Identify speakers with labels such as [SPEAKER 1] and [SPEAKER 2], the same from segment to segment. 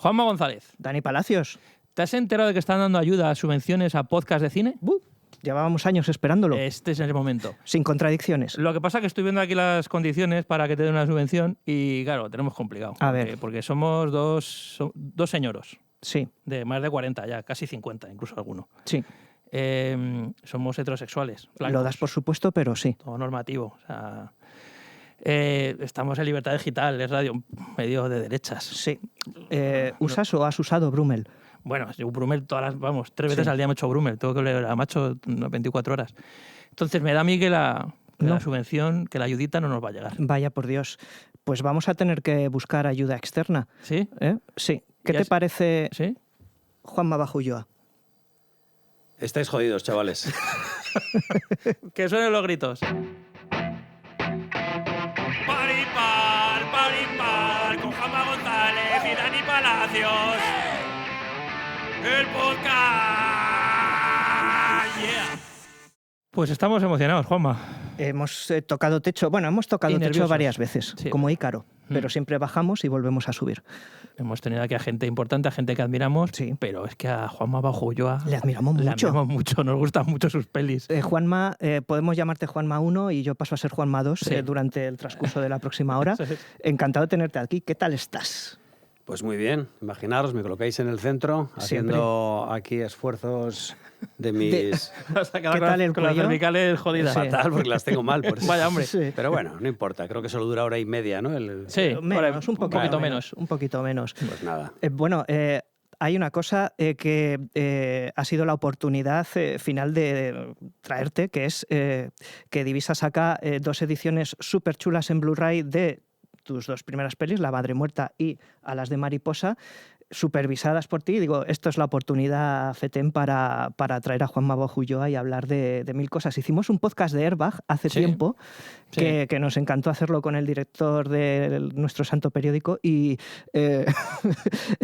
[SPEAKER 1] Juanma González,
[SPEAKER 2] Dani Palacios.
[SPEAKER 1] ¿te has enterado de que están dando ayuda, subvenciones a podcast de cine?
[SPEAKER 2] Llevábamos años esperándolo.
[SPEAKER 1] Este es el momento.
[SPEAKER 2] Sin contradicciones.
[SPEAKER 1] Lo que pasa es que estoy viendo aquí las condiciones para que te den una subvención y, claro, tenemos complicado.
[SPEAKER 2] A ver.
[SPEAKER 1] Porque somos dos señoros
[SPEAKER 2] Sí,
[SPEAKER 1] de más de 40 ya, casi 50, incluso alguno.
[SPEAKER 2] sí.
[SPEAKER 1] Somos heterosexuales.
[SPEAKER 2] Lo
[SPEAKER 1] blancos,
[SPEAKER 2] das por supuesto, pero sí.
[SPEAKER 1] todo normativo. O sea, estamos en Libertad Digital, es radio medio de derechas.
[SPEAKER 2] Sí. ¿Usas o has usado Brummel?
[SPEAKER 1] Bueno, yo Brummel tres veces
[SPEAKER 2] Sí.
[SPEAKER 1] al día me he hecho Brummel, tengo que leer a macho 24 horas. Entonces me da a mí que la subvención, que la ayudita no nos va a llegar.
[SPEAKER 2] Vaya por Dios. Pues vamos a tener que buscar ayuda externa.
[SPEAKER 1] ¿Sí?
[SPEAKER 2] Sí. ¿Qué
[SPEAKER 1] Ya
[SPEAKER 2] te
[SPEAKER 1] es-
[SPEAKER 2] parece,
[SPEAKER 1] ¿Sí?
[SPEAKER 2] Juanma Bajo Ulloa?
[SPEAKER 3] Estáis jodidos, chavales.
[SPEAKER 1] Que suenen los gritos. Paripar, con Juanma González y Dani Palacios. El podcast. Yeah. Pues estamos emocionados, Juanma.
[SPEAKER 2] Hemos tocado techo. Bueno, hemos tocado
[SPEAKER 1] Y
[SPEAKER 2] techo
[SPEAKER 1] nerviosos.
[SPEAKER 2] varias veces,
[SPEAKER 1] Sí.
[SPEAKER 2] como Ícaro. Pero siempre bajamos y volvemos a subir.
[SPEAKER 1] Hemos tenido aquí a gente importante, a gente que admiramos,
[SPEAKER 2] Sí.
[SPEAKER 1] pero es que a Juanma Bajo Ulloa
[SPEAKER 2] Le admiramos
[SPEAKER 1] le
[SPEAKER 2] mucho.
[SPEAKER 1] admiramos mucho, nos gustan mucho sus pelis.
[SPEAKER 2] Juanma, podemos llamarte Juanma 1 y yo paso a ser Juanma 2
[SPEAKER 1] Sí.
[SPEAKER 2] durante el transcurso de la próxima hora.
[SPEAKER 1] Sí.
[SPEAKER 2] Encantado de tenerte aquí. ¿Qué tal estás?
[SPEAKER 3] Pues muy bien, imaginaros, me colocáis en el centro,
[SPEAKER 2] Siempre.
[SPEAKER 3] haciendo aquí esfuerzos de mis...
[SPEAKER 1] Vas a quedar
[SPEAKER 2] ¿Qué tal el
[SPEAKER 1] con las
[SPEAKER 2] cuello?
[SPEAKER 1] cervicales jodidas.
[SPEAKER 2] Sí.
[SPEAKER 3] Fatal, porque las tengo mal. Por eso.
[SPEAKER 1] Vaya, hombre.
[SPEAKER 2] Sí.
[SPEAKER 3] Pero bueno, no importa, creo que solo dura hora y media, ¿no?
[SPEAKER 1] Sí,
[SPEAKER 2] Menos, un poquito
[SPEAKER 1] menos.
[SPEAKER 2] Un poquito menos.
[SPEAKER 3] Pues nada.
[SPEAKER 2] Bueno, hay una cosa que ha sido la oportunidad final de traerte, que es que Divisa saca 2 ediciones súper chulas en Blu-ray de tus 2 primeras pelis, La Madre Muerta y Alas de Mariposa, supervisadas por ti. Digo, esto es la oportunidad, FETEM, para traer a Juanma Bajo Ulloa y hablar de 1000 cosas. Hicimos un podcast de Airbag hace
[SPEAKER 1] Sí.
[SPEAKER 2] tiempo,
[SPEAKER 1] Sí.
[SPEAKER 2] que nos encantó hacerlo con el director de nuestro santo periódico y es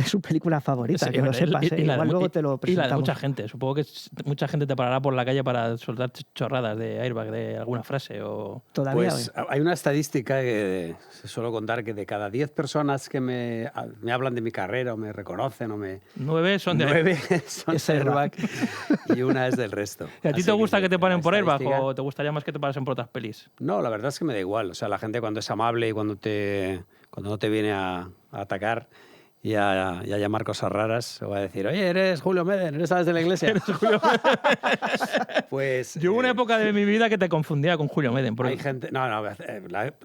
[SPEAKER 2] su película favorita,
[SPEAKER 1] Sí,
[SPEAKER 2] que lo
[SPEAKER 1] hombre,
[SPEAKER 2] sepas.
[SPEAKER 1] y la de
[SPEAKER 2] Igual
[SPEAKER 1] mu-
[SPEAKER 2] luego te lo
[SPEAKER 1] Y la
[SPEAKER 2] presentamos.
[SPEAKER 1] de mucha gente. Supongo que mucha gente te parará por la calle para soltar chorradas de Airbag, de alguna frase o...
[SPEAKER 2] Todavía.
[SPEAKER 3] Pues hay una estadística que suelo contar que de cada 10 personas que me hablan de mi carrera o me reconocen o me...
[SPEAKER 1] 9 son de...
[SPEAKER 3] 9 son
[SPEAKER 2] Es
[SPEAKER 3] de
[SPEAKER 2] Airbag.
[SPEAKER 3] Airbag y una es del resto.
[SPEAKER 1] ¿Y a ti
[SPEAKER 3] Así
[SPEAKER 1] te gusta que te paren
[SPEAKER 3] la
[SPEAKER 1] por Airbag
[SPEAKER 3] estadística-
[SPEAKER 1] o te gustaría más que te parasen por otras pelis?
[SPEAKER 3] No, la verdad es que me da igual. O sea, la gente cuando es amable y cuando no te viene a atacar y a llamar cosas raras, o a decir, oye, eres Julio Meden, eres Alex de la Iglesia. Pues...
[SPEAKER 1] Yo hubo una época de mi vida que te confundía con Julio Meden.
[SPEAKER 3] Hay gente, la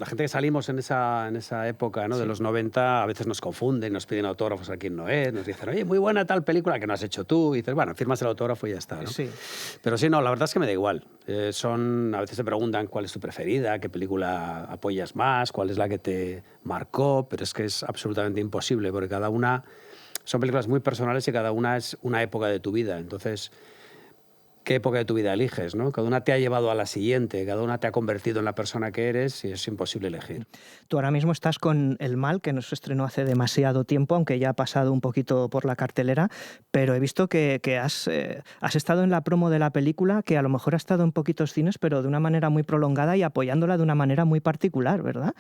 [SPEAKER 3] gente que salimos en esa época, ¿no? De los 90, a veces nos confunden, nos piden autógrafos a quien no es, nos dicen, oye, muy buena tal película que no has hecho tú, y dices, bueno, firmas el autógrafo y ya está, ¿no?
[SPEAKER 2] Sí.
[SPEAKER 3] Pero sí, no, la verdad es que me da igual. A veces te preguntan cuál es tu preferida, qué película apoyas más, cuál es la que te marcó, pero es que es absolutamente imposible, porque cada una son películas muy personales y cada una es una época de tu vida. Entonces, ¿qué época de tu vida eliges, no? Cada una te ha llevado a la siguiente, cada una te ha convertido en la persona que eres y es imposible elegir.
[SPEAKER 2] Tú ahora mismo estás con El Mal, que no se estrenó hace demasiado tiempo, aunque ya ha pasado un poquito por la cartelera, pero he visto que has estado en la promo de la película, que a lo mejor ha estado en poquitos cines, pero de una manera muy prolongada y apoyándola de una manera muy particular, ¿verdad?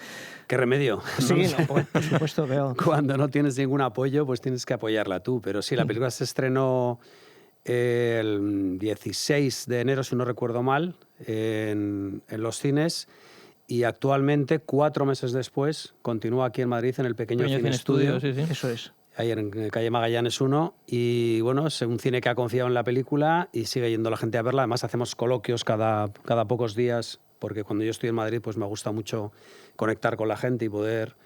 [SPEAKER 3] ¿Qué remedio?
[SPEAKER 2] Sí, no, por supuesto, veo.
[SPEAKER 3] Cuando no tienes ningún apoyo, pues tienes que apoyarla tú. Pero sí, la película se estrenó el 16 de enero, si no recuerdo mal, en los cines. Y actualmente, 4 meses después, continúa aquí en Madrid en el pequeño Cine Estudio,
[SPEAKER 1] sí, sí.
[SPEAKER 2] Eso es.
[SPEAKER 3] ahí en calle Magallanes 1. Y bueno, es un cine que ha confiado en la película y sigue yendo la gente a verla. Además, hacemos coloquios cada pocos días, porque cuando yo estoy en Madrid, pues me gusta mucho conectar con la gente y poder...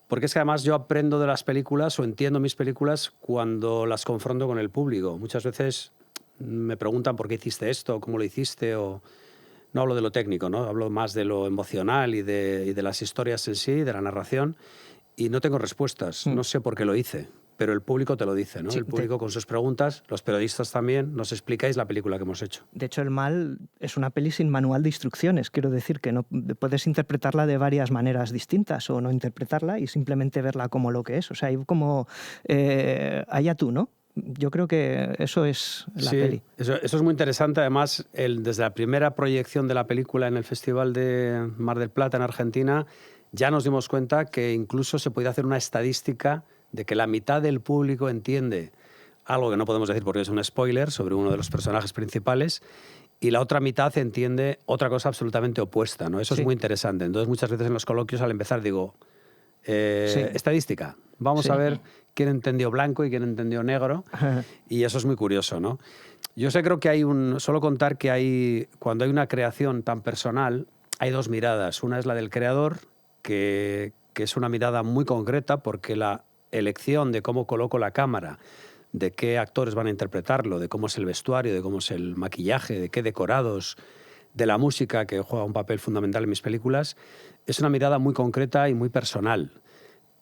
[SPEAKER 3] Porque es que además yo aprendo de las películas o entiendo mis películas cuando las confronto con el público. Muchas veces me preguntan por qué hiciste esto, cómo lo hiciste, o no hablo de lo técnico, ¿no? Hablo más de lo emocional y de las historias en sí, de la narración, y no tengo respuestas. No sé por qué lo hice, pero el público te lo dice, ¿no?
[SPEAKER 2] Sí,
[SPEAKER 3] el público con sus preguntas, los periodistas también, nos explicáis la película que hemos hecho.
[SPEAKER 2] De hecho, El Mal es una peli sin manual de instrucciones. Quiero decir que no puedes interpretarla de varias maneras distintas o no interpretarla y simplemente verla como lo que es. O sea, hay como allá tú, ¿no? Yo creo que eso es la peli.
[SPEAKER 3] Eso es muy interesante. Además, desde la primera proyección de la película en el Festival de Mar del Plata, en Argentina, ya nos dimos cuenta que incluso se podía hacer una estadística de que la mitad del público entiende algo que no podemos decir porque es un spoiler sobre uno de los personajes principales, y la otra mitad entiende otra cosa absolutamente opuesta, ¿no? Eso es muy interesante. Entonces, muchas veces en los coloquios, al empezar, digo, estadística, vamos a ver quién entendió blanco y quién entendió negro, y eso es muy curioso, ¿no? Yo creo que solo contar que cuando hay una creación tan personal, hay dos miradas. Una es la del creador, que es una mirada muy concreta, porque la elección de cómo coloco la cámara, de qué actores van a interpretarlo, de cómo es el vestuario, de cómo es el maquillaje, de qué decorados, de la música, que juega un papel fundamental en mis películas, es una mirada muy concreta y muy personal.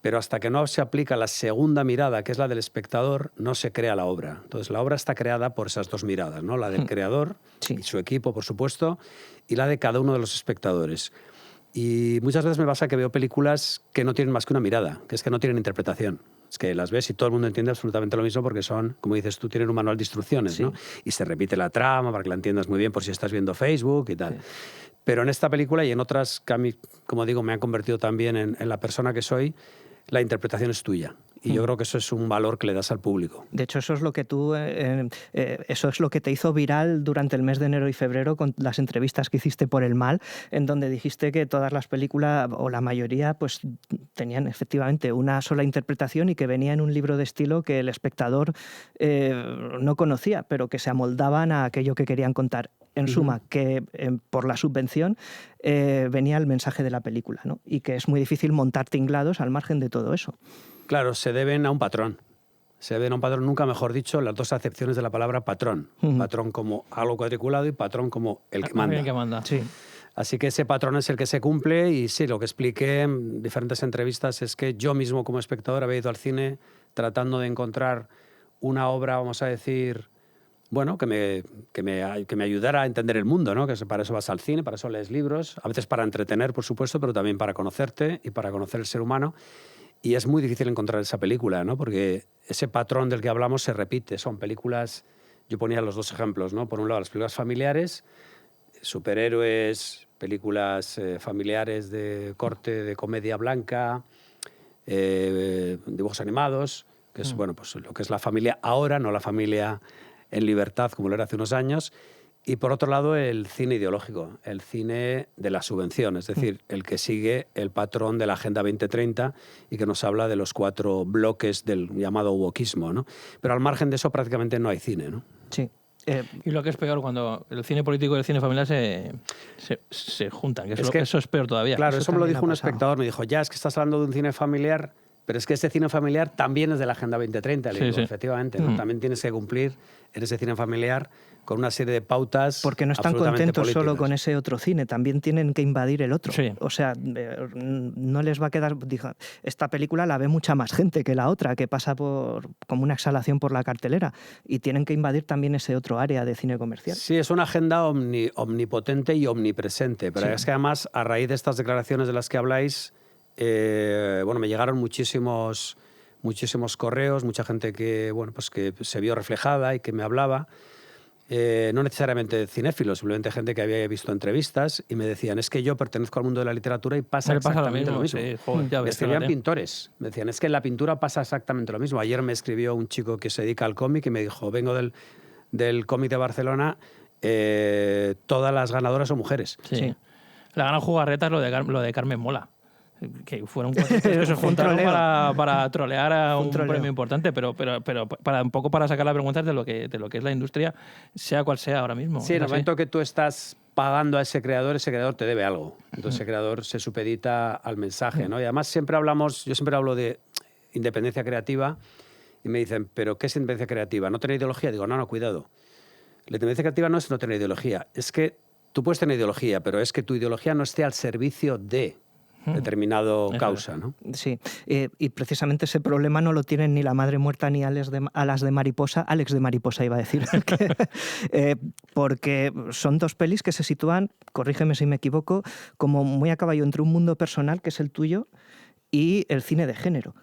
[SPEAKER 3] Pero hasta que no se aplica la segunda mirada, que es la del espectador, no se crea la obra. Entonces, la obra está creada por esas dos miradas, ¿no? La del creador y su equipo, por supuesto, y la de cada uno de los espectadores. Y muchas veces me pasa que veo películas que no tienen más que una mirada, que es que no tienen interpretación. Es que las ves y todo el mundo entiende absolutamente lo mismo porque son, como dices tú, tienen un manual de instrucciones, ¿no? Y se repite la trama para que la entiendas muy bien por si estás viendo Facebook y tal. Pero en esta película y en otras que a mí, como digo, me han convertido también en la persona que soy, la interpretación es tuya. Y yo creo que eso es un valor que le das al público.
[SPEAKER 2] De hecho, eso es lo que eso es lo que te hizo viral durante el mes de enero y febrero con las entrevistas que hiciste por El Mal, en donde dijiste que todas las películas, o la mayoría, pues tenían efectivamente una sola interpretación y que venía en un libro de estilo que el espectador no conocía, pero que se amoldaban a aquello que querían contar. En suma, que por la subvención venía el mensaje de la película, ¿no? Y que es muy difícil montar tinglados al margen de todo eso.
[SPEAKER 3] Claro, se deben a un patrón. Se deben a un patrón, nunca mejor dicho, las dos acepciones de la palabra patrón. Patrón como algo cuadriculado y patrón como el que manda.
[SPEAKER 1] El que manda.
[SPEAKER 2] Sí.
[SPEAKER 3] Así que ese patrón es el que se cumple y sí, lo que expliqué en diferentes entrevistas es que yo mismo como espectador había ido al cine tratando de encontrar una obra, vamos a decir, bueno, que me ayudara a entender el mundo, ¿no? Que para eso vas al cine, para eso lees libros, a veces para entretener, por supuesto, pero también para conocerte y para conocer el ser humano. Y es muy difícil encontrar esa película, ¿no? Porque ese patrón del que hablamos se repite. Son películas, yo ponía los dos ejemplos, ¿no? Por un lado, las películas familiares, superhéroes, películas familiares de corte, de comedia blanca, dibujos animados, que es bueno, pues lo que es la familia ahora, no la familia en libertad como lo era hace unos años. Y por otro lado, el cine ideológico, el cine de la subvención, es decir, el que sigue el patrón de la Agenda 2030 y que nos habla de los 4 bloques del llamado wokismo, ¿no? Pero al margen de eso prácticamente no hay cine, ¿no?
[SPEAKER 2] Sí.
[SPEAKER 1] Y lo que es peor, cuando el cine político y el cine familiar se juntan, que eso es peor todavía.
[SPEAKER 3] Claro, eso me lo dijo un espectador, me dijo, ya, es que estás hablando de un cine familiar, pero es que ese cine familiar también es de la Agenda 2030. Le digo, efectivamente, ¿no? También tienes que cumplir en ese cine familiar con una serie de pautas.
[SPEAKER 2] Porque no están contentos
[SPEAKER 3] políticas.
[SPEAKER 2] solo con ese otro cine, también tienen que invadir el otro.
[SPEAKER 1] Sí.
[SPEAKER 2] O sea, no les va a quedar... esta película la ve mucha más gente que la otra, que pasa como una exhalación por la cartelera, y tienen que invadir también ese otro área de cine comercial.
[SPEAKER 3] Sí, es una agenda omnipotente y omnipresente, pero es que además, a raíz de estas declaraciones de las que habláis, bueno, me llegaron muchísimos correos, mucha gente que, bueno, pues que se vio reflejada y que me hablaba. No necesariamente cinéfilos, simplemente gente que había visto entrevistas y me decían, es que yo pertenezco al mundo de la literatura y pasa exactamente lo mismo.
[SPEAKER 1] Sí, joder, ya
[SPEAKER 3] me
[SPEAKER 1] ves,
[SPEAKER 3] escribían
[SPEAKER 1] fíjate.
[SPEAKER 3] pintores, me decían, es que en la pintura pasa exactamente lo mismo. Ayer me escribió un chico que se dedica al cómic y me dijo, vengo del cómic de Barcelona, todas las ganadoras son mujeres.
[SPEAKER 1] Sí. La gran jugarreta es lo de Carmen Mola. Que fueron 4 que se juntaron para trolear a un premio importante, pero un poco para sacar las preguntas de lo que es la industria, sea cual sea ahora mismo.
[SPEAKER 3] Sí, en el momento que tú estás pagando a ese creador te debe algo. Entonces ese creador se supedita al mensaje, ¿no? Y además yo siempre hablo de independencia creativa y me dicen, ¿pero qué es independencia creativa? ¿No tener ideología? Digo, no, cuidado. La independencia creativa no es no tener ideología, es que tú puedes tener ideología, pero es que tu ideología no esté al servicio de determinado causa, ¿no?
[SPEAKER 2] Sí, y precisamente ese problema no lo tienen ni La madre muerta ni Alex de Mariposa, iba a decir, porque son dos pelis que se sitúan, corrígeme si me equivoco, como muy a caballo entre un mundo personal, que es el tuyo, y el cine de género.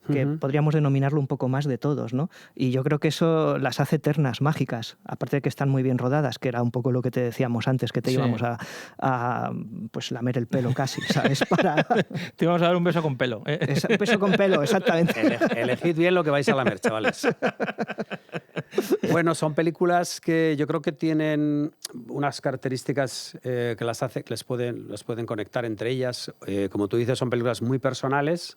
[SPEAKER 2] que podríamos denominarlo un poco más de todos, ¿no? Y yo creo que eso las hace eternas, mágicas, aparte de que están muy bien rodadas, que era un poco lo que te decíamos antes, que te íbamos a pues lamer el pelo casi, ¿sabes?
[SPEAKER 1] Te íbamos a dar un beso con pelo.
[SPEAKER 2] Un beso con pelo, exactamente.
[SPEAKER 3] Elegid bien lo que vais a lamer, chavales. Bueno, son películas que yo creo que tienen unas características que les pueden conectar entre ellas. Como tú dices, son películas muy personales,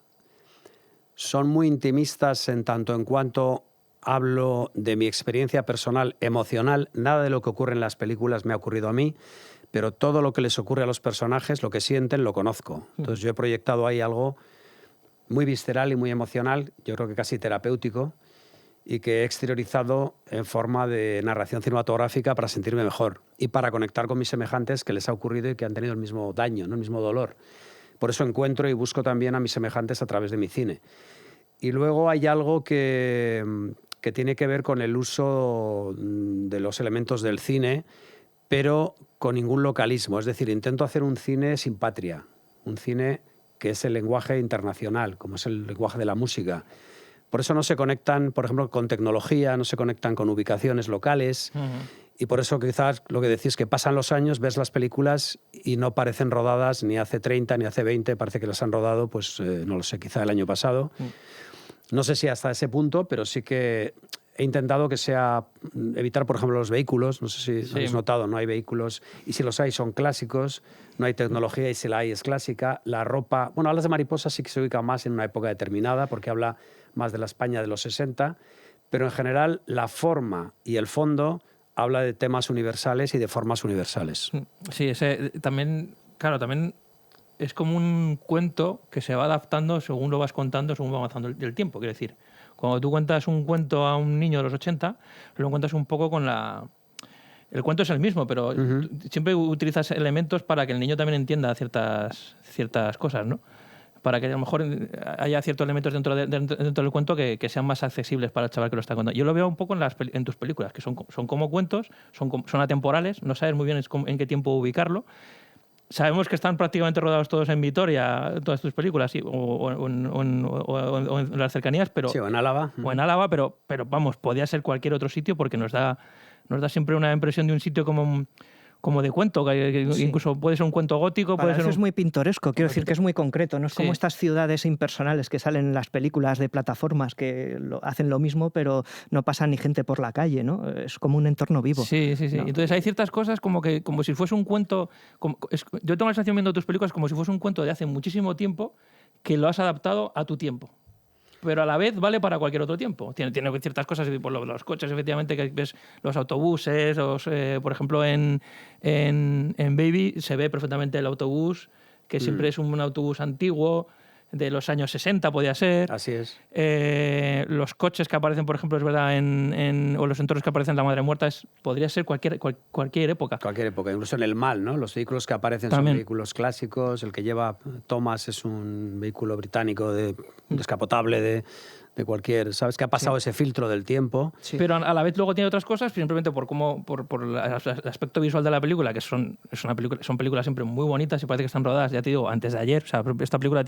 [SPEAKER 3] son muy intimistas en tanto en cuanto hablo de mi experiencia personal, emocional. Nada de lo que ocurre en las películas me ha ocurrido a mí, pero todo lo que les ocurre a los personajes, lo que sienten, lo conozco. Entonces yo he proyectado ahí algo muy visceral y muy emocional, yo creo que casi terapéutico, y que he exteriorizado en forma de narración cinematográfica para sentirme mejor y para conectar con mis semejantes que les ha ocurrido y que han tenido el mismo daño, ¿no? El mismo dolor. Por eso encuentro y busco también a mis semejantes a través de mi cine. Y luego hay algo que tiene que ver con el uso de los elementos del cine, pero con ningún localismo. Es decir, intento hacer un cine sin patria, un cine que es el lenguaje internacional, como es el lenguaje de la música. Por eso no se conectan, por ejemplo, con tecnología, no se conectan con ubicaciones locales. Y por eso quizás lo que decís, que pasan los años, ves las películas y no parecen rodadas ni hace 30 ni hace 20, parece que las han rodado, pues no lo sé, quizá el año pasado. No sé si hasta ese punto, pero sí que he intentado que sea evitar, por ejemplo, los vehículos. No sé si habéis notado, no hay vehículos. Y si los hay, son clásicos. No hay tecnología y si la hay, es clásica. La ropa... Bueno, Alas de mariposa sí que se ubica más en una época determinada porque habla más de la España de los 60. Pero en general, la forma y el fondo habla de temas universales y de formas universales.
[SPEAKER 1] Sí, también es como un cuento que se va adaptando según lo vas contando, según va avanzando el tiempo. Quiero decir, cuando tú cuentas un cuento a un niño de los 80, lo cuentas un poco con la... El cuento es el mismo, pero siempre utilizas elementos para que el niño también entienda ciertas cosas, ¿no? Para que a lo mejor haya ciertos elementos dentro del cuento que sean más accesibles para el chaval que lo está contando. Yo lo veo un poco en tus películas, que son como cuentos, son atemporales, no sabes muy bien en qué tiempo ubicarlo. Sabemos que están prácticamente rodados todos en Vitoria, todas tus películas, sí, o en las cercanías, pero...
[SPEAKER 3] Sí, o en Álava.
[SPEAKER 1] O en Álava, pero vamos, podía ser cualquier otro sitio porque nos da siempre una impresión de un sitio como de cuento, que incluso puede ser un cuento gótico.
[SPEAKER 2] Para eso es muy pintoresco, quiero decir que es muy concreto, no es como estas ciudades impersonales que salen en las películas de plataformas que hacen lo mismo, pero no pasa ni gente por la calle, ¿no? Es como un entorno vivo.
[SPEAKER 1] Sí. ¿No? Entonces hay ciertas cosas como si fuese un cuento... yo tengo la sensación viendo tus películas como si fuese un cuento de hace muchísimo tiempo que lo has adaptado a tu tiempo. Pero a la vez vale para cualquier otro tiempo. Tiene ciertas cosas, por los coches, efectivamente, que ves los autobuses, por ejemplo, en Baby se ve perfectamente el autobús, que siempre es un autobús antiguo, de los años 60 podía ser.
[SPEAKER 3] Así es.
[SPEAKER 1] Los coches que aparecen, por ejemplo, es verdad, o los entornos que aparecen en La Madre Muerta, podría ser cualquier época.
[SPEAKER 3] Cualquier época, incluso en El Mal, ¿no? Los vehículos que aparecen son vehículos clásicos. El que lleva Thomas es un vehículo británico descapotable de cualquier... ¿Sabes? Que ha pasado ese filtro del tiempo.
[SPEAKER 1] Sí. Pero a la vez luego tiene otras cosas, simplemente por el aspecto visual de la película, que son películas siempre muy bonitas y parece que están rodadas, ya te digo, antes de ayer. O sea, esta película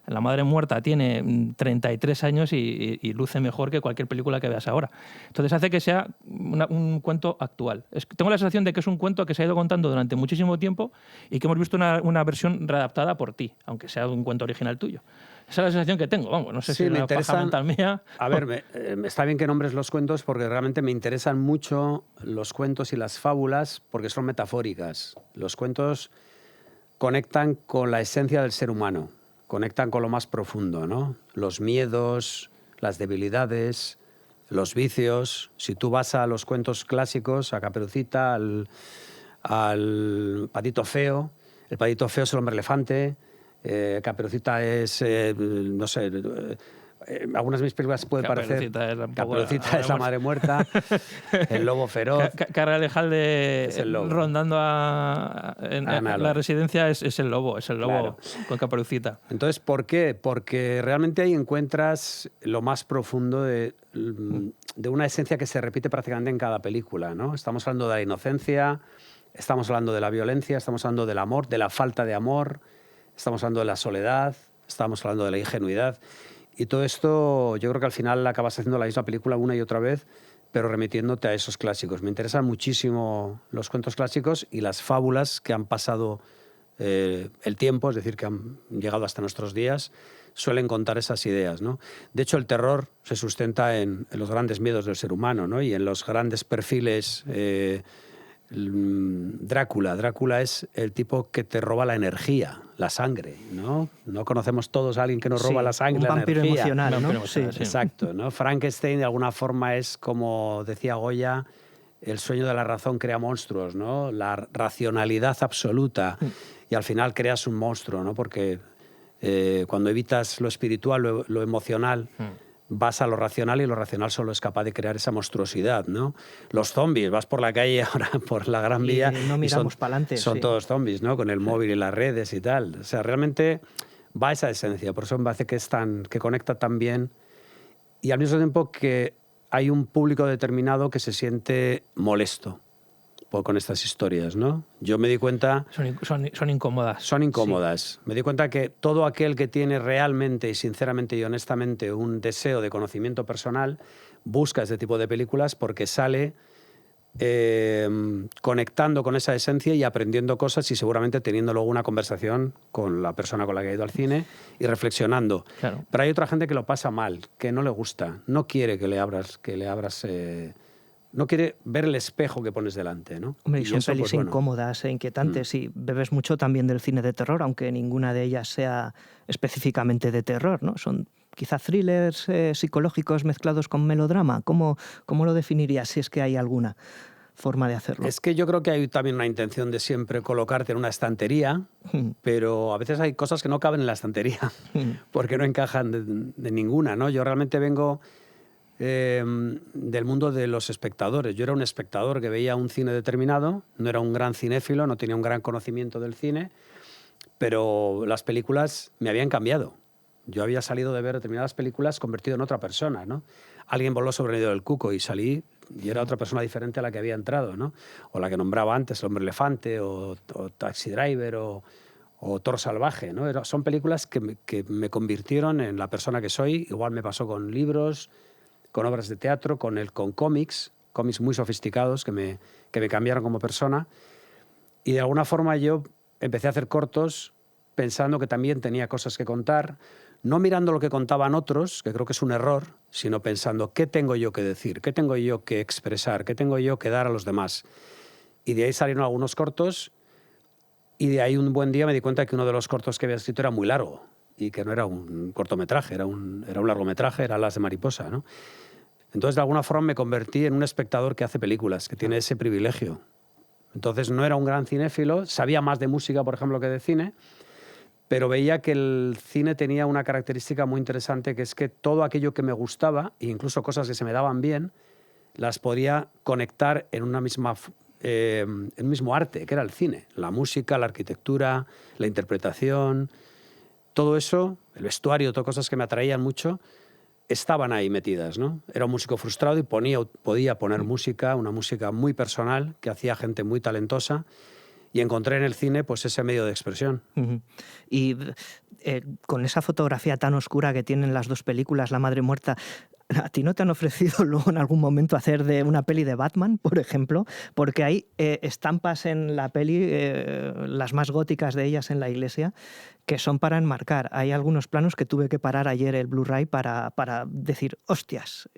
[SPEAKER 1] La Madre Muerta tiene 33 años y luce mejor que cualquier película que veas ahora. Entonces hace que sea un cuento actual. Tengo la sensación de que es un cuento que se ha ido contando durante muchísimo tiempo y que hemos visto una versión readaptada por ti, aunque sea un cuento original tuyo. Esa es la sensación que tengo, vamos, no sé si es una paja mental mía.
[SPEAKER 3] A ver, está bien que nombres los cuentos porque realmente me interesan mucho los cuentos y las fábulas porque son metafóricas. Los cuentos conectan con la esencia del ser humano, conectan con lo más profundo, ¿no? Los miedos, las debilidades, los vicios. Si tú vas a los cuentos clásicos, a Caperucita, al Patito Feo, el Patito Feo es el hombre elefante, Caperucita es, no sé, algunas de mis películas pueden parecer... Caperucita es la madre muerta, el lobo feroz...
[SPEAKER 1] Cara Alejalde rondando en la residencia es el lobo claro. Con Caperucita.
[SPEAKER 3] Entonces, ¿por qué? Porque realmente ahí encuentras lo más profundo de una esencia que se repite prácticamente en cada película, ¿no? Estamos hablando de la inocencia, estamos hablando de la violencia, estamos hablando del amor, de la falta de amor, estamos hablando de la soledad, estamos hablando de la ingenuidad. Y todo esto, yo creo que al final acabas haciendo la misma película una y otra vez, pero remitiéndote a esos clásicos. Me interesan muchísimo los cuentos clásicos y las fábulas que han pasado el tiempo, es decir, que han llegado hasta nuestros días, suelen contar esas ideas, ¿no? De hecho, el terror se sustenta en los grandes miedos del ser humano, ¿no? Y en los grandes perfiles. Drácula es el tipo que te roba la energía, la sangre, ¿no? No conocemos todos a alguien que nos roba la sangre,
[SPEAKER 2] un vampiro
[SPEAKER 3] la energía.
[SPEAKER 2] emocional, ¿no?
[SPEAKER 1] Sí.
[SPEAKER 3] Exacto, ¿no? Frankenstein de alguna forma es, como decía Goya, el sueño de la razón crea monstruos, ¿no? La racionalidad absoluta y al final creas un monstruo, ¿no? Porque cuando evitas lo espiritual, lo emocional, vas a lo racional y lo racional solo es capaz de crear esa monstruosidad, ¿no? Los zombies, vas por la calle ahora, por la Gran Vía,
[SPEAKER 2] y no miramos para adelante.
[SPEAKER 3] Son todos zombies, ¿no? Con el móvil y las redes y tal. O sea, realmente va a esa esencia, por eso me parece que conecta tan bien y al mismo tiempo que hay un público determinado que se siente molesto con estas historias, ¿no? Yo me di cuenta...
[SPEAKER 1] Son incómodas.
[SPEAKER 3] Son incómodas. Sí. Me di cuenta que todo aquel que tiene realmente y sinceramente y honestamente un deseo de conocimiento personal busca este tipo de películas porque sale conectando con esa esencia y aprendiendo cosas y seguramente teniendo luego una conversación con la persona con la que ha ido al cine y reflexionando.
[SPEAKER 1] Claro.
[SPEAKER 3] Pero hay otra gente que lo pasa mal, que no le gusta, no quiere que le abras no quiere ver el espejo que pones delante, ¿no?
[SPEAKER 2] Hombre, y son
[SPEAKER 3] eso,
[SPEAKER 2] pelis incómodas e inquietantes y bebes mucho también del cine de terror, aunque ninguna de ellas sea específicamente de terror, ¿no? Son quizá thrillers psicológicos mezclados con melodrama. ¿Cómo lo definirías si es que hay alguna forma de hacerlo?
[SPEAKER 3] Es que yo creo que hay también una intención de siempre colocarte en una estantería, pero a veces hay cosas que no caben en la estantería porque no encajan de ninguna, ¿no? Yo realmente vengo... del mundo de los espectadores. Yo era un espectador que veía un cine determinado, no era un gran cinéfilo, no tenía un gran conocimiento del cine, pero las películas me habían cambiado. Yo había salido de ver determinadas películas convertido en otra persona, ¿no? Alguien voló sobre el nido del cuco y salí y era otra persona diferente a la que había entrado, ¿no? O la que nombraba antes, El hombre elefante, o Taxi Driver, o Thor salvaje, ¿no? Son películas que me convirtieron en la persona que soy. Igual me pasó con libros, con obras de teatro, con cómics muy sofisticados que me cambiaron como persona. Y de alguna forma yo empecé a hacer cortos pensando que también tenía cosas que contar, no mirando lo que contaban otros, que creo que es un error, sino pensando qué tengo yo que decir, qué tengo yo que expresar, qué tengo yo que dar a los demás. Y de ahí salieron algunos cortos y de ahí un buen día me di cuenta que uno de los cortos que había escrito era muy largo y que no era un cortometraje, era un largometraje, era Alas de mariposa, ¿no? Entonces, de alguna forma me convertí en un espectador que hace películas, que tiene ese privilegio. Entonces, no era un gran cinéfilo, sabía más de música, por ejemplo, que de cine, pero veía que el cine tenía una característica muy interesante, que es que todo aquello que me gustaba, e incluso cosas que se me daban bien, las podía conectar en una misma... el mismo arte, que era el cine. La música, la arquitectura, la interpretación... Todo eso, el vestuario, todas cosas que me atraían mucho, estaban ahí metidas, ¿no? Era un músico frustrado y podía poner música, una música muy personal, que hacía gente muy talentosa, y encontré en el cine pues ese medio de expresión.
[SPEAKER 2] Y con esa fotografía tan oscura que tienen las dos películas, La madre muerta, ¿a ti no te han ofrecido luego en algún momento hacer de una peli de Batman, por ejemplo? Porque hay estampas en la peli, las más góticas de ellas en la iglesia, que son para enmarcar. Hay algunos planos que tuve que parar ayer el Blu-ray para decir, hostias,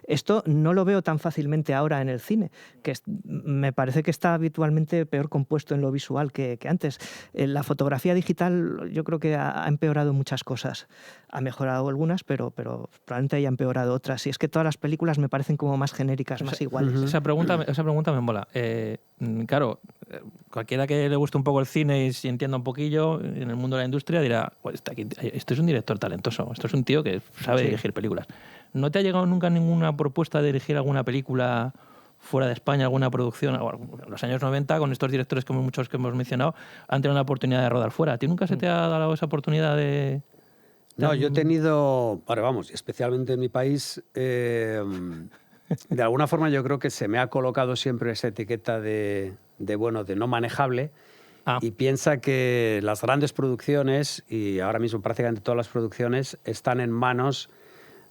[SPEAKER 2] esto no lo veo tan fácilmente ahora en el cine, que me parece que está habitualmente peor compuesto en lo visual que antes. La fotografía digital yo creo que ha empeorado muchas cosas. Ha mejorado algunas, pero probablemente haya empeorado otras. Y es que todas las películas me parecen como más genéricas, más iguales.
[SPEAKER 1] Esa pregunta me mola. Claro, cualquiera que le guste un poco el cine y entienda un poquillo en el mundo de la industria dirá, pues esto es un director talentoso, esto es un tío que sabe dirigir películas. ¿No te ha llegado nunca ninguna propuesta de dirigir alguna película fuera de España, alguna producción? En los años 90, con estos directores como muchos que hemos mencionado, han tenido la oportunidad de rodar fuera. ¿A ti nunca se te ha dado esa oportunidad de...?
[SPEAKER 3] No, yo he tenido, especialmente en mi país, de alguna forma yo creo que se me ha colocado siempre esa etiqueta de no manejable, Y piensa que las grandes producciones, y ahora mismo prácticamente todas las producciones, están en manos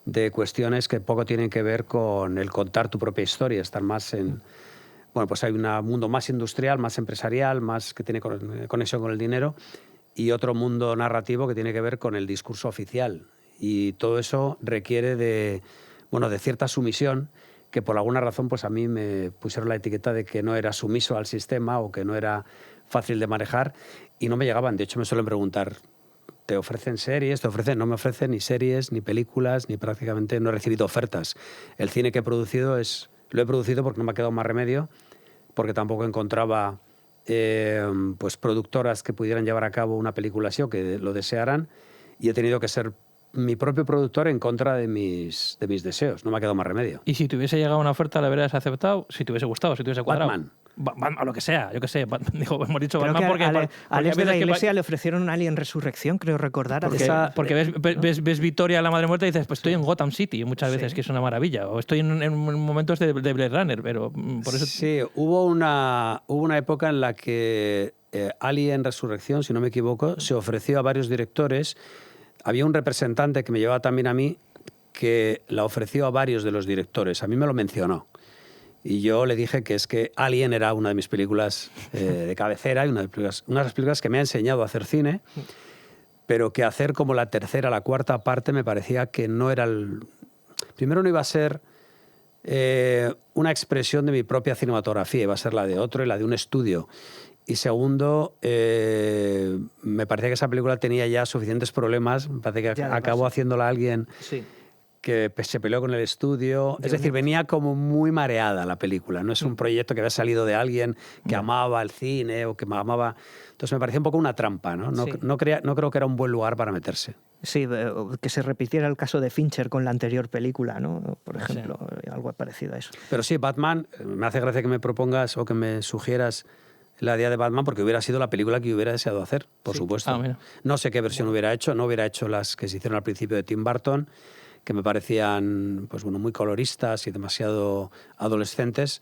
[SPEAKER 3] de cuestiones que poco tienen que ver con el contar tu propia historia. Están más en... Bueno, pues hay un mundo más industrial, más empresarial, más que tiene conexión con el dinero, y otro mundo narrativo que tiene que ver con el discurso oficial. Y todo eso requiere de cierta sumisión, que por alguna razón pues a mí me pusieron la etiqueta de que no era sumiso al sistema o que no era fácil de manejar, y no me llegaban. De hecho, me suelen preguntar, ¿te ofrecen series? ¿Te ofrecen? No me ofrecen ni series, ni películas, ni prácticamente no he recibido ofertas. El cine que he producido lo he producido porque no me ha quedado más remedio, porque tampoco encontraba pues productoras que pudieran llevar a cabo una película así o que lo desearan, y he tenido que ser mi propio productor en contra de mis deseos. No me ha quedado más remedio.
[SPEAKER 1] ¿Y si te hubiese llegado una oferta, la habrías aceptado? Si te hubiese gustado, si te hubiese cuadrado.
[SPEAKER 3] Batman.
[SPEAKER 1] O lo que sea, yo qué sé. Digo, hemos dicho
[SPEAKER 2] creo
[SPEAKER 1] Batman
[SPEAKER 2] que
[SPEAKER 1] porque...
[SPEAKER 2] a Alex de la Iglesia le ofrecieron un Alien Resurrección, creo recordar.
[SPEAKER 1] Porque ves Victoria, la madre muerta, y dices, pues estoy en Gotham City, muchas veces, que es una maravilla. O estoy en momentos de Blade Runner, pero por eso...
[SPEAKER 3] Sí, hubo una época en la que Alien Resurrección, si no me equivoco, se ofreció a varios directores. Había un representante que me llevaba también a mí, que la ofreció a varios de los directores. A mí me lo mencionó. Y yo le dije que es que Alien era una de mis películas de cabecera y una de las películas que me ha enseñado a hacer cine, pero que hacer como la tercera, la cuarta parte me parecía que no era Primero, no iba a ser una expresión de mi propia cinematografía, iba a ser la de otro y la de un estudio. Y segundo, me parecía que esa película tenía ya suficientes problemas. Me parece que acabó haciéndola alguien que se peleó con el estudio. Es decir, venía como muy mareada la película. No es un proyecto que había salido de alguien que amaba el cine o que amaba... Entonces me parecía un poco una trampa, ¿no? No creo que era un buen lugar para meterse.
[SPEAKER 2] Sí, que se repitiera el caso de Fincher con la anterior película, ¿no? Por ejemplo, algo parecido a eso.
[SPEAKER 3] Pero sí, Batman, me hace gracia que me propongas o que me sugieras la idea de Batman, porque hubiera sido la película que hubiera deseado hacer, por supuesto. No sé qué versión hubiera hecho, no hubiera hecho las que se hicieron al principio de Tim Burton, que me parecían pues, muy coloristas y demasiado adolescentes,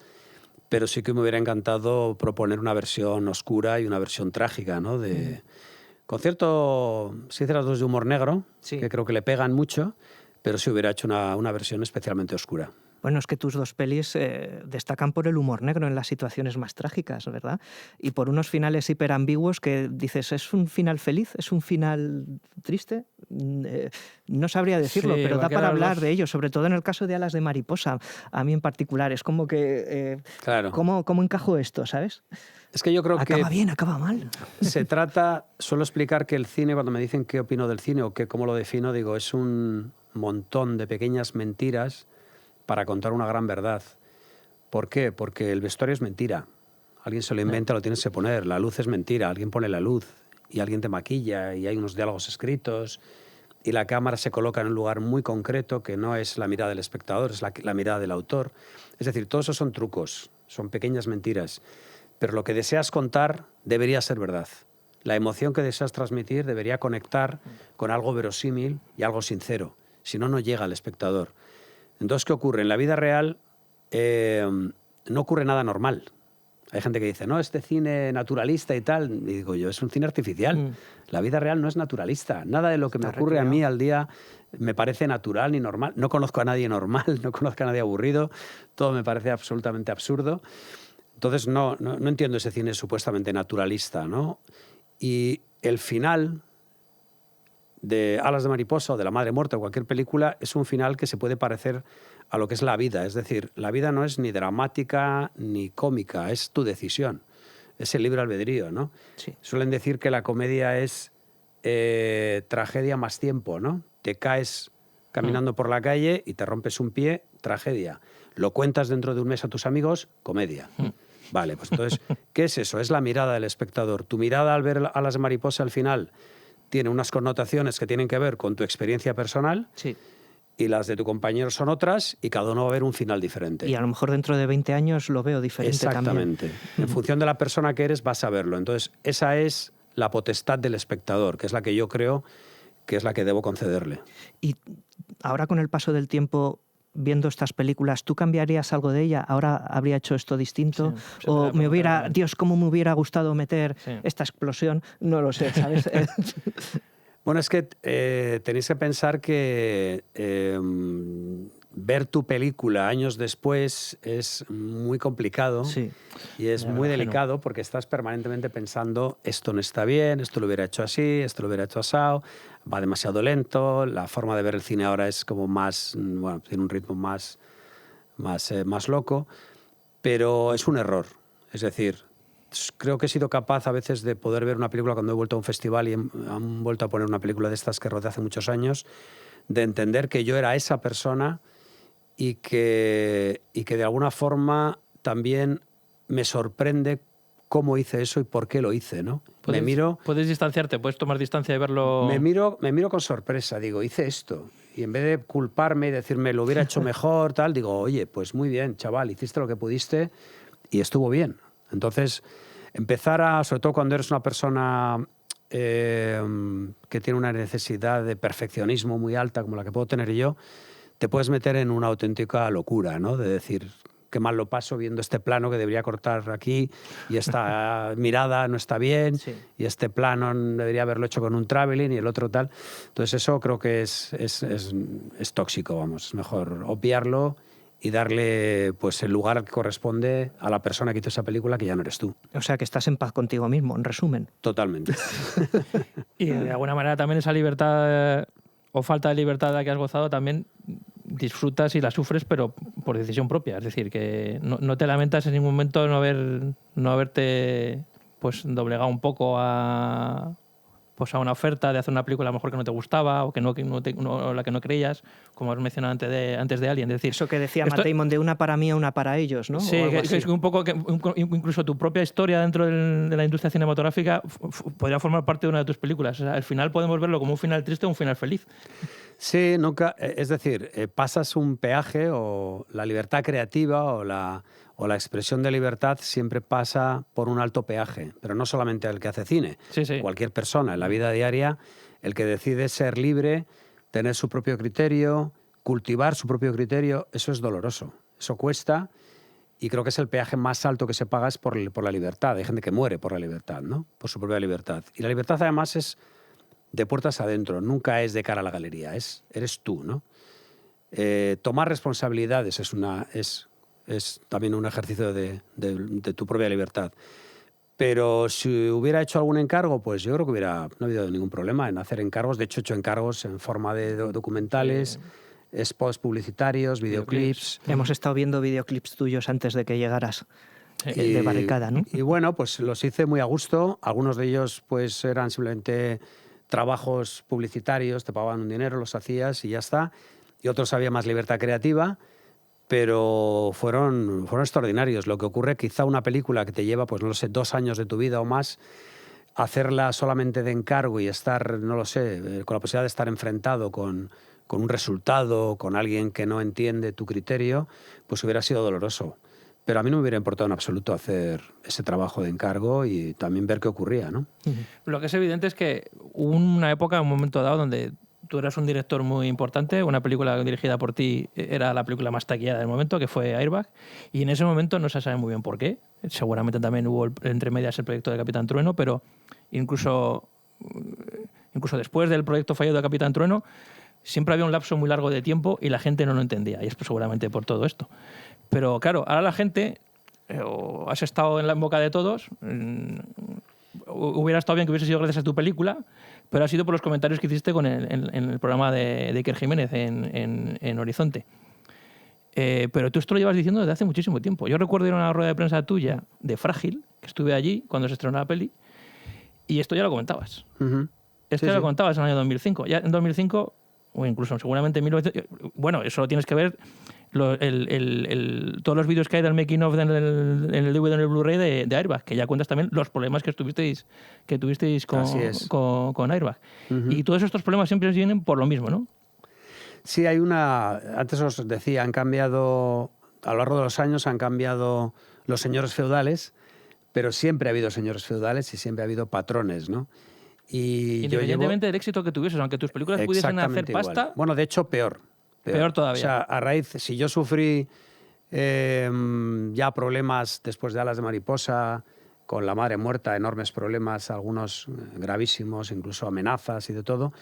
[SPEAKER 3] pero sí que me hubiera encantado proponer una versión oscura y una versión trágica, ¿no? Con ciertas dosis de humor negro, que creo que le pegan mucho, pero sí hubiera hecho una versión especialmente oscura.
[SPEAKER 2] Bueno, es que tus dos pelis destacan por el humor negro en las situaciones más trágicas, ¿verdad? Y por unos finales hiperambiguos que dices, ¿es un final feliz? ¿Es un final triste? No sabría decirlo, pero da para hablar de ello, sobre todo en el caso de Alas de Mariposa, a mí en particular. Es como que...
[SPEAKER 3] Claro.
[SPEAKER 2] ¿Cómo encajo esto, sabes?
[SPEAKER 3] Es que yo creo que...
[SPEAKER 2] ¿Acaba bien, acaba mal?
[SPEAKER 3] Suelo explicar que el cine, cuando me dicen qué opino del cine o cómo lo defino, digo, es un montón de pequeñas mentiras para contar una gran verdad. ¿Por qué? Porque el vestuario es mentira. Alguien se lo inventa, lo tienes que poner. La luz es mentira, alguien pone la luz y alguien te maquilla y hay unos diálogos escritos y la cámara se coloca en un lugar muy concreto que no es la mirada del espectador, es la mirada del autor. Es decir, todo eso son trucos, son pequeñas mentiras. Pero lo que deseas contar debería ser verdad. La emoción que deseas transmitir debería conectar con algo verosímil y algo sincero. Si no, no llega al espectador. Entonces, ¿qué ocurre? En la vida real no ocurre nada normal. Hay gente que dice, no, este cine naturalista y tal. Y digo yo, es un cine artificial. La vida real no es naturalista. Nada de lo que me ocurre a mí al día me parece natural ni normal. No conozco a nadie normal, no conozco a nadie aburrido. Todo me parece absolutamente absurdo. Entonces, no entiendo ese cine supuestamente naturalista, ¿no? Y el final de Alas de Mariposa o de La Madre Muerta o cualquier película es un final que se puede parecer a lo que es la vida. Es decir, la vida no es ni dramática ni cómica, es tu decisión. Es el libre albedrío, ¿no?
[SPEAKER 2] Sí.
[SPEAKER 3] Suelen decir que la comedia es tragedia más tiempo, ¿no? Te caes caminando por la calle y te rompes un pie, tragedia. Lo cuentas dentro de un mes a tus amigos, comedia. Vale, pues entonces, ¿qué es eso? Es la mirada del espectador. Tu mirada al ver Alas de Mariposa al final tiene unas connotaciones que tienen que ver con tu experiencia personal y las de tu compañero son otras y cada uno va a ver un final diferente.
[SPEAKER 2] Y a lo mejor dentro de 20 años lo veo diferente también.
[SPEAKER 3] Exactamente. En función de la persona que eres vas a verlo. Entonces, esa es la potestad del espectador, que es la que yo creo que es la que debo concederle.
[SPEAKER 2] Y ahora con el paso del tiempo, viendo estas películas, ¿tú cambiarías algo de ella? ¿Ahora habría hecho esto distinto?
[SPEAKER 1] Sí,
[SPEAKER 2] ¿O Dios, cómo me hubiera gustado meter esta explosión? No lo sé, ¿sabes?
[SPEAKER 3] Bueno, es que tenéis que pensar que ver tu película años después es muy complicado y es muy delicado porque estás permanentemente pensando esto no está bien, esto lo hubiera hecho así, esto lo hubiera hecho asado, va demasiado lento, la forma de ver el cine ahora es como más, bueno, tiene un ritmo más loco, pero es un error. Es decir, creo que he sido capaz a veces de poder ver una película cuando he vuelto a un festival y han vuelto a poner una película de estas que rodé hace muchos años, de entender que yo era esa persona y que de alguna forma también me sorprende cómo hice eso y por qué lo hice, ¿no?
[SPEAKER 1] ¿Puedes distanciarte? ¿Puedes tomar distancia y verlo?
[SPEAKER 3] Me miro con sorpresa, digo, hice esto. Y en vez de culparme y decirme, lo hubiera hecho mejor, tal, digo, oye, pues muy bien, chaval, hiciste lo que pudiste y estuvo bien. Entonces, sobre todo cuando eres una persona que tiene una necesidad de perfeccionismo muy alta, como la que puedo tener yo, te puedes meter en una auténtica locura, ¿no? De decir, qué mal lo paso viendo este plano que debería cortar aquí y esta mirada no está bien y este plano debería haberlo hecho con un traveling y el otro tal. Entonces eso creo que es tóxico, vamos. Es mejor obviarlo y darle pues el lugar que corresponde a la persona que hizo esa película, que ya no eres tú.
[SPEAKER 2] O sea, que estás en paz contigo mismo, en resumen.
[SPEAKER 3] Totalmente.
[SPEAKER 1] Y de alguna manera también esa libertad o falta de libertad de la que has gozado también disfrutas y la sufres, pero por decisión propia. Es decir, que no te lamentas en ningún momento no haberte pues doblegado un poco a una oferta de hacer una película a lo mejor que no te gustaba o la que no creías, como has mencionado antes de Alien. Es decir,
[SPEAKER 2] eso que decía Matt Damon, de una para mí o una para ellos, ¿no?
[SPEAKER 1] Sí, es un poco que incluso tu propia historia dentro de la industria cinematográfica podría formar parte de una de tus películas. O sea, al final podemos verlo como un final triste o un final feliz.
[SPEAKER 3] Sí, nunca. Es decir, pasas un peaje o la libertad creativa o la expresión de libertad siempre pasa por un alto peaje, pero no solamente el que hace cine.
[SPEAKER 1] Sí.
[SPEAKER 3] Cualquier persona en la vida diaria, el que decide ser libre, tener su propio criterio, cultivar su propio criterio, eso es doloroso, eso cuesta y creo que es el peaje más alto que se paga es por la libertad. Hay gente que muere por la libertad, ¿no? Por su propia libertad. Y la libertad además es de puertas adentro, nunca es de cara a la galería, eres tú, ¿no? Tomar responsabilidades es también un ejercicio de tu propia libertad. Pero si hubiera hecho algún encargo, pues yo creo que no ha habido ningún problema en hacer encargos. De hecho, he hecho encargos en forma de documentales, spots publicitarios, videoclips.
[SPEAKER 2] Hemos estado viendo videoclips tuyos antes de que llegaras de Barricada, ¿no?
[SPEAKER 3] Y bueno, pues los hice muy a gusto. Algunos de ellos pues eran simplemente trabajos publicitarios, te pagaban un dinero, los hacías y ya está. Y otros había más libertad creativa, pero fueron extraordinarios. Lo que ocurre, quizá una película que te lleva, pues no lo sé, 2 años de tu vida o más, hacerla solamente de encargo y estar, no lo sé, con la posibilidad de estar enfrentado con un resultado, con alguien que no entiende tu criterio, pues hubiera sido doloroso. Pero a mí no me hubiera importado en absoluto hacer ese trabajo de encargo y también ver qué ocurría, ¿no?
[SPEAKER 1] Lo que es evidente es que hubo una época, un momento dado, donde tú eras un director muy importante, una película dirigida por ti era la película más taquillada del momento, que fue Airbag, y en ese momento no se sabe muy bien por qué. Seguramente también hubo entre medias el proyecto de Capitán Trueno, pero incluso después del proyecto fallido de Capitán Trueno, siempre había un lapso muy largo de tiempo y la gente no lo entendía, y es seguramente por todo esto. Pero claro, ahora la gente, has estado en boca de todos, hubiera estado bien que hubiese sido gracias a tu película, pero ha sido por los comentarios que hiciste en el programa de Iker Jiménez en Horizonte. Pero tú esto lo llevas diciendo desde hace muchísimo tiempo. Yo recuerdo ir a una rueda de prensa tuya de Frágil, que estuve allí cuando se estrenó la peli, y esto ya lo comentabas. Esto ya lo comentabas en el año 2005. Ya en 2005, o incluso seguramente en 1900... Bueno, eso lo tienes que ver... todos los vídeos que hay del making of en el DVD, en el Blu-ray de Airbag, que ya cuentas también los problemas que tuvisteis con Airbag. Y todos estos problemas siempre vienen por lo mismo, ¿no?
[SPEAKER 3] Sí, antes os decía, han cambiado, a lo largo de los años han cambiado los señores feudales, pero siempre ha habido señores feudales y siempre ha habido patrones, ¿no? Y
[SPEAKER 1] independientemente del éxito que tuvieses, aunque tus películas pudiesen hacer pasta...
[SPEAKER 3] Bueno, de hecho, peor.
[SPEAKER 1] Peor todavía.
[SPEAKER 3] O sea, a raíz, si yo sufrí ya problemas después de Alas de Mariposa, con la madre muerta, enormes problemas, algunos gravísimos, incluso amenazas y de todo,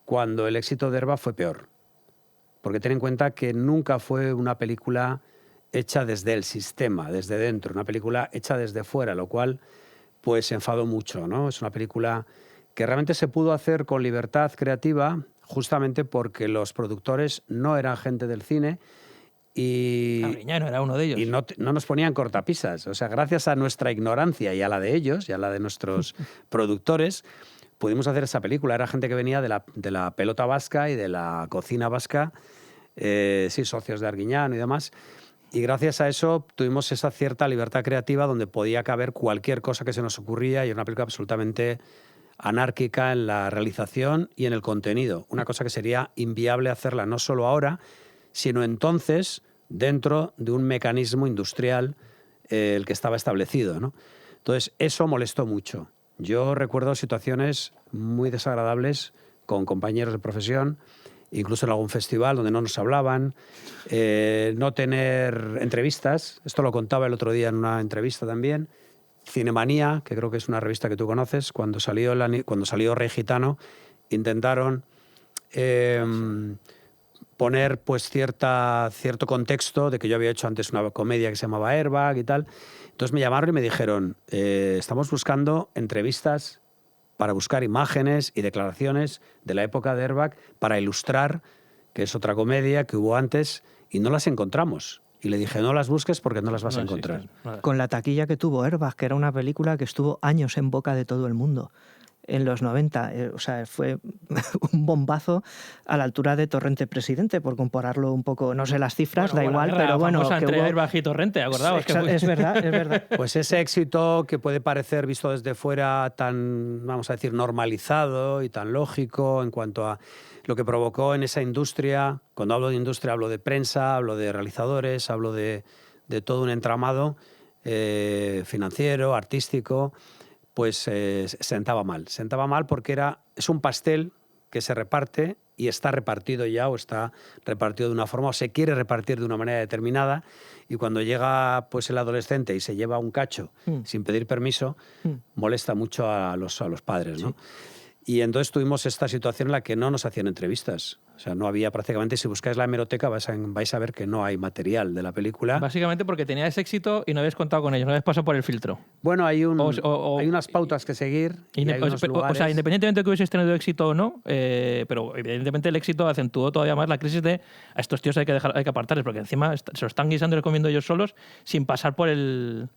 [SPEAKER 3] cuando el éxito de Herba fue peor. Porque ten en cuenta que nunca fue una película hecha desde el sistema, desde dentro, una película hecha desde fuera, lo cual pues enfadó mucho, ¿no? Es una película que realmente se pudo hacer con libertad creativa justamente porque los productores no eran gente del cine y
[SPEAKER 1] Arguiñano era uno de ellos.
[SPEAKER 3] Y no nos ponían cortapisas. O sea, gracias a nuestra ignorancia y a la de ellos y a la de nuestros productores, pudimos hacer esa película. Era gente que venía de la pelota vasca y de la cocina vasca, sí, socios de Arguiñano y demás. Y gracias a eso tuvimos esa cierta libertad creativa donde podía caber cualquier cosa que se nos ocurría y era una película absolutamente anárquica en la realización y en el contenido. Una cosa que sería inviable hacerla no solo ahora, sino entonces dentro de un mecanismo industrial el que estaba establecido, ¿no? Entonces, eso molestó mucho. Yo recuerdo situaciones muy desagradables con compañeros de profesión, incluso en algún festival donde no nos hablaban, no tener entrevistas. Esto lo contaba el otro día en una entrevista también. Cinemanía, que creo que es una revista que tú conoces, cuando salió Rey Gitano, intentaron poner pues cierto contexto de que yo había hecho antes una comedia que se llamaba Airbag y tal. Entonces me llamaron y me dijeron, estamos buscando entrevistas para buscar imágenes y declaraciones de la época de Airbag para ilustrar, que es otra comedia que hubo antes, y no las encontramos. Y le dije, no las busques porque no las vas a encontrar.
[SPEAKER 1] Existen.
[SPEAKER 2] Con la taquilla que tuvo Airbag, que era una película que estuvo años en boca de todo el mundo. En los 90, o sea, fue un bombazo a la altura de Torrente Presidente, por compararlo un poco, no sé las cifras, da igual, pero bueno.
[SPEAKER 1] Que entre Airbag y Torrente, acordaos.
[SPEAKER 2] Es verdad, es verdad.
[SPEAKER 3] Pues ese éxito que puede parecer visto desde fuera tan, vamos a decir, normalizado y tan lógico en cuanto a lo que provocó en esa industria. Cuando hablo de industria hablo de prensa, hablo de realizadores, hablo de todo un entramado financiero, artístico. Pues sentaba mal porque es un pastel que se reparte y está repartido ya o está repartido de una forma o se quiere repartir de una manera determinada y cuando llega pues el adolescente y se lleva un cacho sin pedir permiso, molesta mucho a los padres, ¿no? Sí. Y entonces tuvimos esta situación en la que no nos hacían entrevistas. O sea, no había prácticamente, si buscáis la hemeroteca vais a ver que no hay material de la película.
[SPEAKER 1] Básicamente porque teníais éxito y no habéis contado con ellos, no habéis pasado por el filtro.
[SPEAKER 3] Bueno, hay unas pautas que seguir.
[SPEAKER 1] O sea, independientemente de que hubieseis tenido éxito o no, pero evidentemente el éxito acentuó todavía más la crisis de a estos tíos hay que apartarles, porque encima se lo están guisando y comiendo ellos solos sin pasar por el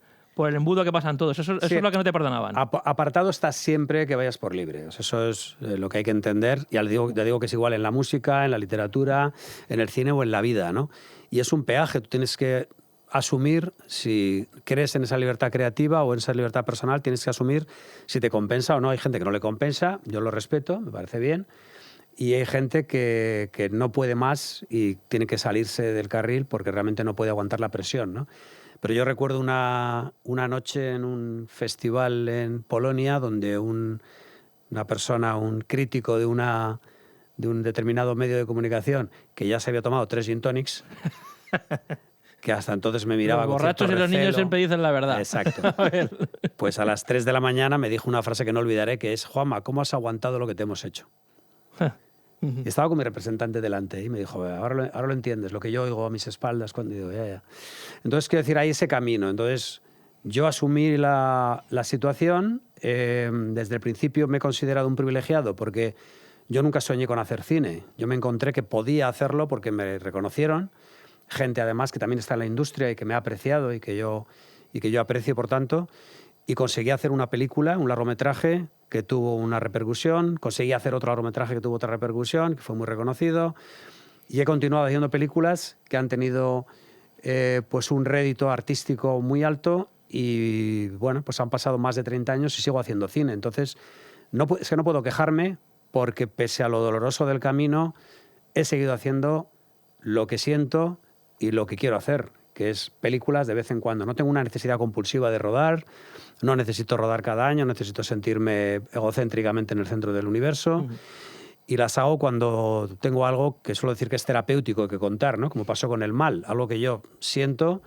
[SPEAKER 1] embudo que pasan todos. Eso es lo que no te perdonaban.
[SPEAKER 3] Apartado estás siempre que vayas por libre. O sea, eso es lo que hay que entender. Ya digo que es igual en la música, en la literatura, en el cine o en la vida, ¿no? Y es un peaje. Tú tienes que asumir si crees en esa libertad creativa o en esa libertad personal, tienes que asumir si te compensa o no. Hay gente que no le compensa, yo lo respeto, me parece bien. Y hay gente que no puede más y tiene que salirse del carril porque realmente no puede aguantar la presión, ¿no? Pero yo recuerdo una noche en un festival en Polonia donde una persona, un crítico de un determinado medio de comunicación que ya se había tomado 3 gin tonics, que hasta entonces me miraba con cierto recelo.
[SPEAKER 1] Los borrachos y los niños siempre dicen la verdad.
[SPEAKER 3] Exacto. Pues a las 3 de la mañana me dijo una frase que no olvidaré, que es: Juanma, ¿cómo has aguantado lo que te hemos hecho? Y estaba con mi representante delante y me dijo, ahora lo entiendes, lo que yo oigo a mis espaldas cuando digo, ya. Entonces, quiero decir, hay ese camino. Entonces, yo asumí la situación. Desde el principio me he considerado un privilegiado porque yo nunca soñé con hacer cine. Yo me encontré que podía hacerlo porque me reconocieron. Gente, además, que también está en la industria y que me ha apreciado y que yo aprecio, por tanto. Y conseguí hacer una película, un largometraje que tuvo una repercusión, conseguí hacer otro largometraje que tuvo otra repercusión, que fue muy reconocido, y he continuado haciendo películas que han tenido pues un rédito artístico muy alto y bueno, pues han pasado más de 30 años y sigo haciendo cine. Entonces, es que no puedo quejarme porque pese a lo doloroso del camino, he seguido haciendo lo que siento y lo que quiero hacer, que es películas de vez en cuando. No tengo una necesidad compulsiva de rodar, no necesito rodar cada año, no necesito sentirme egocéntricamente en el centro del universo. y las hago cuando tengo algo que suelo decir que es terapéutico que contar, ¿no? Como pasó con El Mal, algo que yo siento,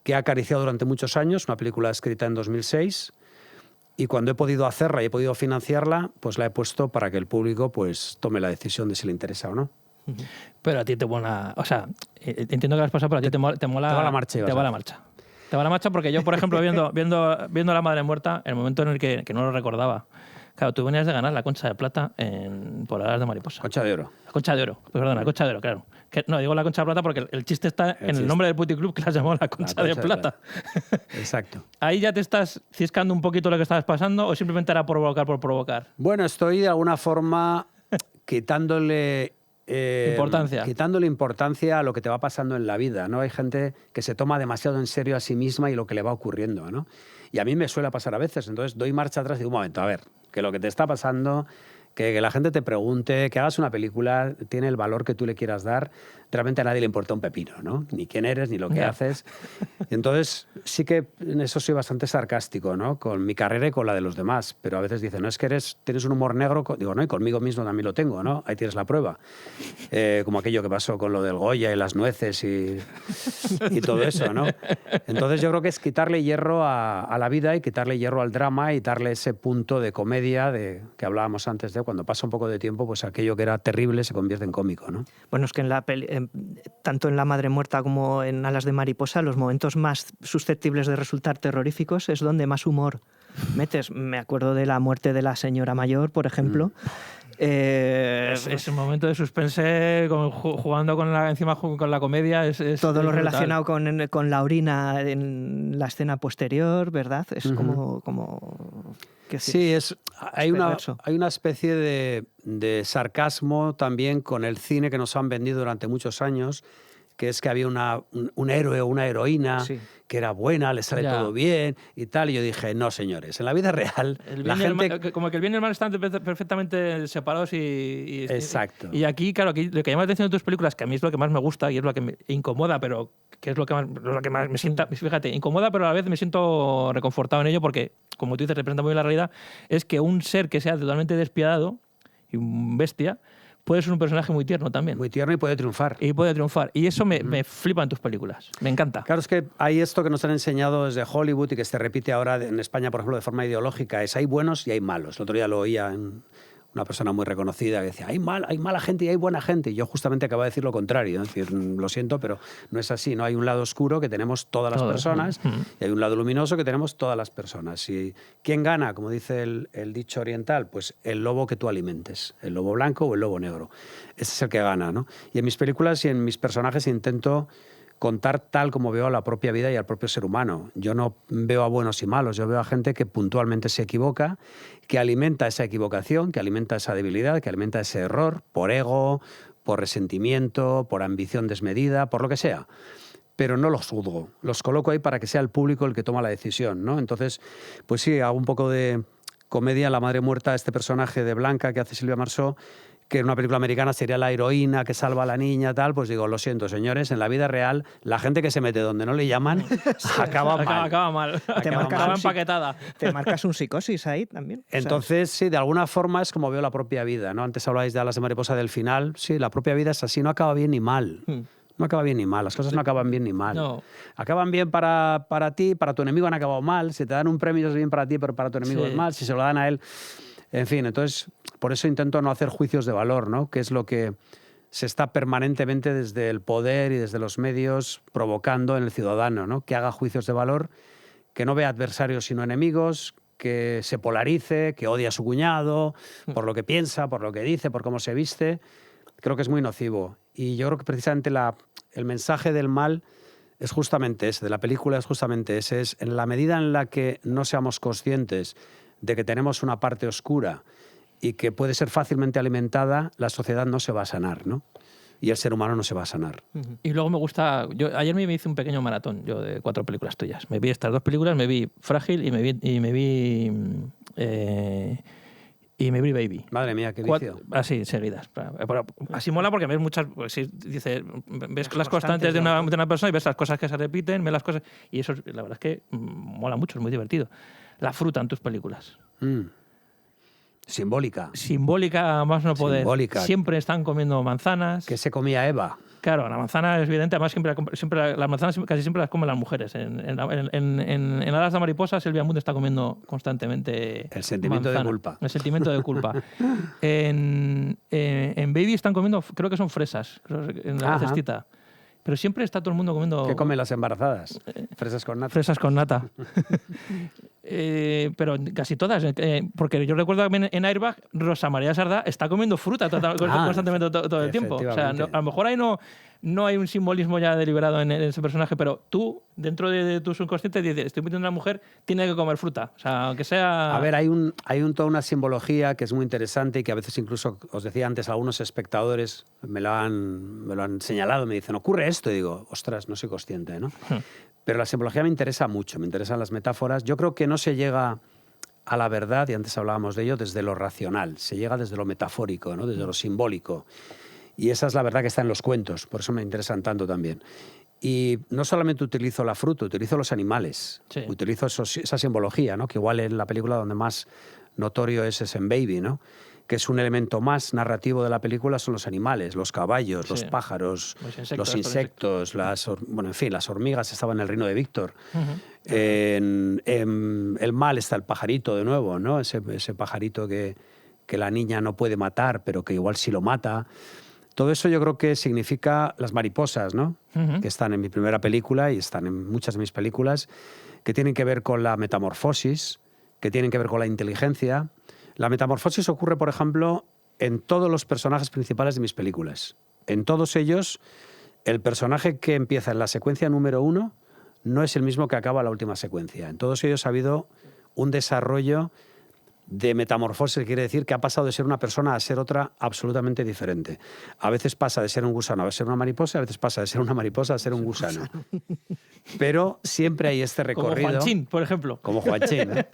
[SPEAKER 3] que he acariciado durante muchos años, una película escrita en 2006, y cuando he podido hacerla y he podido financiarla, pues la he puesto para que el público pues tome la decisión de si le interesa o no.
[SPEAKER 1] Pero a ti te mola... O sea, entiendo que lo has pasado, pero a ti te mola... Te va
[SPEAKER 3] la marcha.
[SPEAKER 1] Te va la marcha. Te va la marcha porque yo, por ejemplo, viendo La Madre Muerta, el momento en el que no lo recordaba, claro, tú venías de ganar la Concha de Plata por Alas de Mariposa.
[SPEAKER 3] Concha de Oro.
[SPEAKER 1] La Concha de Oro, perdona, la Concha de Oro, claro. No, digo la Concha de Plata porque el chiste está en el nombre del puticlub que la has llamado la Concha de Plata.
[SPEAKER 3] Exacto.
[SPEAKER 1] ¿Ahí ya te estás ciscando un poquito lo que estabas pasando o simplemente era provocar por provocar?
[SPEAKER 3] Bueno, estoy de alguna forma quitándole importancia a lo que te va pasando en la vida, ¿no? Hay gente que se toma demasiado en serio a sí misma y lo que le va ocurriendo, ¿no? Y a mí me suele pasar a veces, entonces doy marcha atrás y digo, un momento, a ver, que lo que te está pasando, que la gente te pregunte, que hagas una película, tiene el valor que tú le quieras dar, realmente a nadie le importa un pepino, ¿no? Ni quién eres, ni lo que haces. Y entonces sí que en eso soy bastante sarcástico, ¿no? Con mi carrera y con la de los demás, pero a veces dicen, no, es que tienes un humor negro, digo, no, y conmigo mismo también lo tengo, ¿no? Ahí tienes la prueba. Como aquello que pasó con lo del Goya y las nueces y todo eso, ¿no? Entonces yo creo que es quitarle hierro a la vida y quitarle hierro al drama y darle ese punto de comedia que hablábamos antes de cuando pasa un poco de tiempo, pues aquello que era terrible se convierte en cómico, ¿no?
[SPEAKER 2] Bueno, es que tanto en La Madre Muerta como en Alas de Mariposa, los momentos más susceptibles de resultar terroríficos es donde más humor metes. Me acuerdo de la muerte de la señora mayor, por ejemplo.
[SPEAKER 1] Es un momento de suspense jugando con la comedia. Es
[SPEAKER 2] todo lo
[SPEAKER 1] brutal.
[SPEAKER 2] Relacionado con la orina en la escena posterior, ¿verdad? Es como
[SPEAKER 3] sí, hay una especie de sarcasmo también con el cine que nos han vendido durante muchos años, que es que había un héroe o una heroína que era buena, le sale todo bien y tal. Y yo dije, no, señores, en la vida real la gente...
[SPEAKER 1] como que el bien y el mal están perfectamente separados y
[SPEAKER 3] exacto.
[SPEAKER 1] Y aquí, claro, aquí lo que llama la atención de tus películas, que a mí es lo que más me gusta y es lo que me incomoda, pero que es lo que más me sienta... Fíjate, incomoda, pero a la vez me siento reconfortado en ello porque, como tú dices, representa muy bien la realidad, es que un ser que sea totalmente despiadado y un bestia puede ser un personaje muy tierno también.
[SPEAKER 3] Muy tierno y puede triunfar.
[SPEAKER 1] Y eso me flipa en tus películas. Me encanta.
[SPEAKER 3] Claro, es que hay esto que nos han enseñado desde Hollywood y que se repite ahora en España, por ejemplo, de forma ideológica, es hay buenos y hay malos. El otro día lo oía en una persona muy reconocida que decía, hay mala gente y hay buena gente. Y yo justamente acabo de decir lo contrario. Es decir, lo siento, pero no es así. No hay un lado oscuro que tenemos todas las personas y hay un lado luminoso que tenemos todas las personas. ¿Y quién gana? Como dice el dicho oriental, pues el lobo que tú alimentes. El lobo blanco o el lobo negro. Ese es el que gana, ¿no? Y en mis películas y en mis personajes intento contar tal como veo a la propia vida y al propio ser humano. Yo no veo a buenos y malos, yo veo a gente que puntualmente se equivoca, que alimenta esa equivocación, que alimenta esa debilidad, que alimenta ese error por ego, por resentimiento, por ambición desmedida, por lo que sea. Pero no los juzgo, los coloco ahí para que sea el público el que toma la decisión, ¿no? Entonces, pues sí, hago un poco de comedia. La Madre Muerta, este personaje de Blanca que hace Silvia Marsó, que en una película americana sería la heroína que salva a la niña, tal, pues digo, lo siento, señores, en la vida real, la gente que se mete donde no le llaman acaba mal.
[SPEAKER 1] Acaba empaquetada.
[SPEAKER 2] Te marcas un psicosis ahí también.
[SPEAKER 3] Entonces, sí, de alguna forma es como veo la propia vida, ¿no? Antes hablabais de Alas de Mariposa del final. Sí, la propia vida es así, no acaba bien ni mal. No acaba bien ni mal, las cosas no acaban bien ni mal.
[SPEAKER 1] No.
[SPEAKER 3] Acaban bien para ti, para tu enemigo han acabado mal. Si te dan un premio es bien para ti, pero para tu enemigo es mal. Si se lo dan a él... En fin, entonces, por eso intento no hacer juicios de valor, ¿no? Que es lo que se está permanentemente desde el poder y desde los medios provocando en el ciudadano, ¿no? Que haga juicios de valor, que no vea adversarios sino enemigos, que se polarice, que odie a su cuñado por lo que piensa, por lo que dice, por cómo se viste. Creo que es muy nocivo. Y yo creo que precisamente el mensaje del mal es justamente ese, de la película es justamente ese. Es en la medida en la que no seamos conscientes de que tenemos una parte oscura y que puede ser fácilmente alimentada, la sociedad no se va a sanar, ¿no? Y el ser humano no se va a sanar.
[SPEAKER 1] Y luego me gusta... Ayer me hice un pequeño maratón de 4 películas tuyas. Me vi estas 2 películas, me vi Frágil y me vi Baby.
[SPEAKER 3] Madre mía, qué vicio.
[SPEAKER 1] Así, seguidas. Pero así mola porque ves muchas... Pues, sí, dice, ves las constantes de una persona y ves las cosas que se repiten, ves las cosas... Y eso, la verdad es que mola mucho, es muy divertido. La fruta en tus películas.
[SPEAKER 3] Simbólica.
[SPEAKER 1] Simbólica, más no poder.
[SPEAKER 3] Simbólica.
[SPEAKER 1] Siempre están comiendo manzanas.
[SPEAKER 3] ¿Qué se comía Eva?
[SPEAKER 1] Claro, la manzana es evidente, además las manzanas casi siempre las comen las mujeres. En Alas de Mariposa, Silvia Moon está comiendo constantemente
[SPEAKER 3] el sentimiento
[SPEAKER 1] manzana,
[SPEAKER 3] de culpa.
[SPEAKER 1] El sentimiento de culpa. en Baby están comiendo, creo que son fresas, en la cestita. Pero siempre está todo el mundo comiendo...
[SPEAKER 3] ¿Qué comen las embarazadas? Fresas con nata.
[SPEAKER 1] Fresas con nata. Pero casi todas. Porque yo recuerdo también en Airbag, Rosa María Sardá está comiendo fruta constantemente todo el tiempo. O sea, a lo mejor ahí no hay un simbolismo ya deliberado en ese personaje, pero tú, dentro de tu subconsciente, dices, estoy metiendo a una mujer, tiene que comer fruta. O sea, aunque sea...
[SPEAKER 3] A ver, hay toda una simbología que es muy interesante y que a veces incluso, os decía antes, algunos espectadores me lo han señalado, me dicen, ocurre esto, y digo, ostras, no soy consciente, ¿no? Pero la simbología me interesa mucho, me interesan las metáforas. Yo creo que no se llega a la verdad, y antes hablábamos de ello, desde lo racional, se llega desde lo metafórico, ¿no? Desde lo simbólico. Y esa es la verdad que está en los cuentos, por eso me interesan tanto también. Y no solamente utilizo la fruta, utilizo los animales, utilizo esa simbología, ¿no? Que igual en la película donde más notorio es en Baby, ¿no? Que es un elemento más narrativo de la película, son los animales, los caballos, los pájaros, los insectos, las hormigas estaban en el reino de Víctor. En el mal está el pajarito de nuevo, ¿no? Ese pajarito que la niña no puede matar, pero que igual sí lo mata. Todo eso yo creo que significa las mariposas, ¿no? Que están en mi primera película y están en muchas de mis películas, que tienen que ver con la metamorfosis, que tienen que ver con la inteligencia. La metamorfosis ocurre, por ejemplo, en todos los personajes principales de mis películas. En todos ellos, el personaje que empieza en la secuencia número 1 no es el mismo que acaba la última secuencia. En todos ellos ha habido un desarrollo de metamorfosis, que quiere decir que ha pasado de ser una persona a ser otra absolutamente diferente. A veces pasa de ser un gusano a ser una mariposa, a veces pasa de ser una mariposa a ser un gusano. Pero siempre hay este recorrido.
[SPEAKER 1] Como Juanchín, por ejemplo.
[SPEAKER 3] Como Juanchín, ¿eh?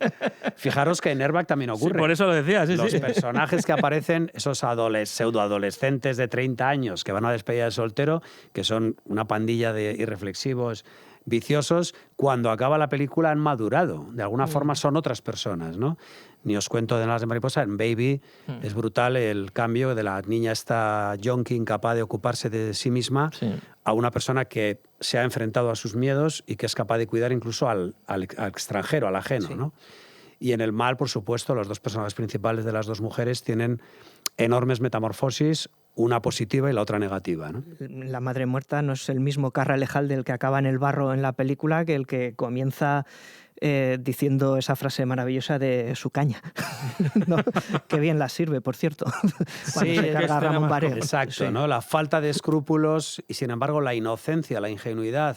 [SPEAKER 3] Fijaros que en Airbag también ocurre.
[SPEAKER 1] Sí, por eso lo decía. Sí,
[SPEAKER 3] Los personajes que aparecen, esos pseudoadolescentes de 30 años que van a despedida de soltero, que son una pandilla de irreflexivos, viciosos, cuando acaba la película han madurado. De alguna forma son otras personas, ¿no? Ni os cuento de Alas de Mariposa, en Baby es brutal el cambio de la niña esta yonki incapaz de ocuparse de sí misma a una persona que se ha enfrentado a sus miedos y que es capaz de cuidar incluso al extranjero, al ajeno, ¿no? Y en el mal, por supuesto, los dos personajes principales de las dos mujeres tienen enormes metamorfosis, una positiva y la otra negativa, ¿no?
[SPEAKER 2] La madre muerta no es el mismo Carra Lejal del que acaba en el barro en la película que el que comienza diciendo esa frase maravillosa de su caña. ¿No? Qué bien la sirve, por cierto.
[SPEAKER 3] Sí,
[SPEAKER 2] se carga a Ramón Baré.
[SPEAKER 3] Exacto, ¿no? La falta de escrúpulos y, sin embargo, la inocencia, la ingenuidad,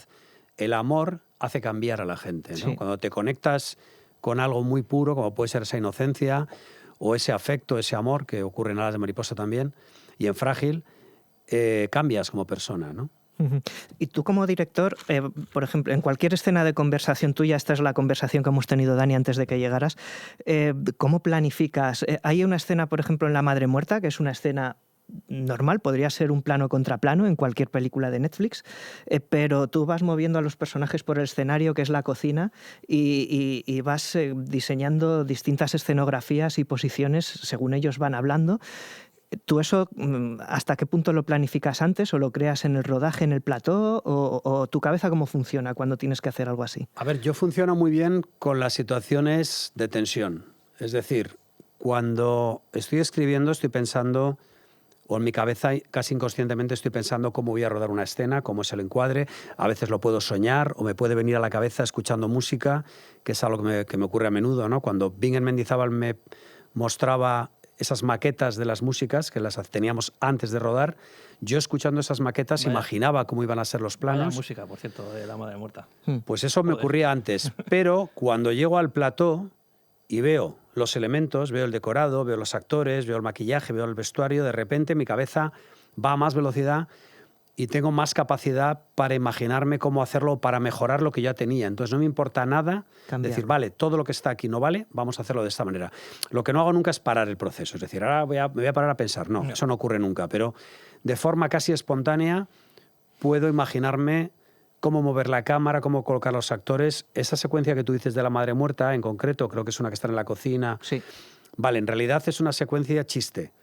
[SPEAKER 3] el amor hace cambiar a la gente, ¿no? Sí. Cuando te conectas con algo muy puro, como puede ser esa inocencia o ese afecto, ese amor, que ocurre en Alas de Mariposa también, y en Frágil, cambias como persona, ¿no?
[SPEAKER 2] Y tú como director, por ejemplo, en cualquier escena de conversación tuya, esta es la conversación que hemos tenido, Dani, antes de que llegaras, ¿cómo planificas? Hay una escena, por ejemplo, en La Madre Muerta, que es una escena normal, podría ser un plano contra plano en cualquier película de Netflix, pero tú vas moviendo a los personajes por el escenario, que es la cocina, y vas diseñando distintas escenografías y posiciones según ellos van hablando. ¿Tú eso hasta qué punto lo planificas antes o lo creas en el rodaje, en el plató? ¿O tu cabeza cómo funciona cuando tienes que hacer algo así?
[SPEAKER 3] A ver, yo funciono muy bien con las situaciones de tensión. Es decir, cuando estoy escribiendo estoy pensando, o en mi cabeza casi inconscientemente estoy pensando cómo voy a rodar una escena, cómo es el encuadre. A veces lo puedo soñar o me puede venir a la cabeza escuchando música, que es algo que me ocurre a menudo, ¿no? Cuando Bingen Mendizábal me mostraba esas maquetas de las músicas que las teníamos antes de rodar, yo escuchando esas maquetas imaginaba cómo iban a ser los planos.
[SPEAKER 1] La música, por cierto, de La Madre Muerta.
[SPEAKER 3] Pues eso me ocurría antes, pero cuando llego al plató y veo los elementos, veo el decorado, veo los actores, veo el maquillaje, veo el vestuario, de repente mi cabeza va a más velocidad y tengo más capacidad para imaginarme cómo hacerlo, para mejorar lo que ya tenía. Entonces no me importa nada decir, vale, todo lo que está aquí no vale, vamos a hacerlo de esta manera. Lo que no hago nunca es parar el proceso, es decir, ahora me voy a parar a pensar. No, eso no ocurre nunca, pero de forma casi espontánea puedo imaginarme cómo mover la cámara, cómo colocar los actores. Esa secuencia que tú dices de La Madre Muerta, en concreto, creo que es una que está en la cocina.
[SPEAKER 2] Sí.
[SPEAKER 3] Vale, en realidad es una secuencia chiste,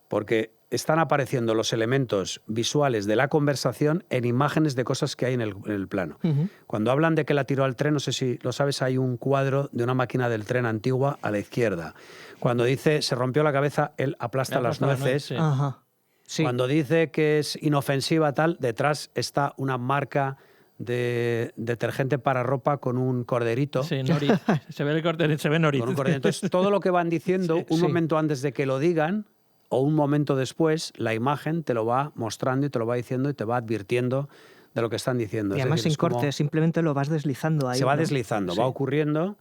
[SPEAKER 3] porque están apareciendo los elementos visuales de la conversación en imágenes de cosas que hay en el plano. Cuando hablan de que la tiró al tren, no sé si lo sabes, hay un cuadro de una máquina del tren antigua a la izquierda. Cuando dice se rompió la cabeza, él aplasta las nueces.
[SPEAKER 1] Sí.
[SPEAKER 2] Ajá. Sí.
[SPEAKER 3] Cuando dice que es inofensiva tal, detrás está una marca de detergente para ropa con un corderito.
[SPEAKER 1] Sí, Nori. Se ve el corderito, se ve Nori.
[SPEAKER 3] Con un corderito. Entonces, todo lo que van diciendo, un momento antes de que lo digan, o un momento después, la imagen te lo va mostrando y te lo va diciendo y te va advirtiendo de lo que están diciendo.
[SPEAKER 2] Y además sin corte, simplemente lo vas deslizando ahí.
[SPEAKER 3] Se va deslizando, va ocurriendo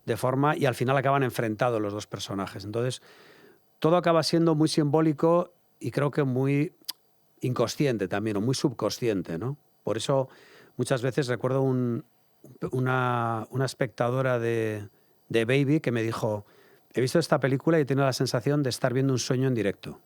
[SPEAKER 3] de forma y al final acaban enfrentados los dos personajes. Entonces, todo acaba siendo muy simbólico y creo que muy inconsciente también, o muy subconsciente, ¿no? Por eso muchas veces recuerdo una espectadora de Baby que me dijo: he visto esta película y he tenido la sensación de estar viendo un sueño en directo.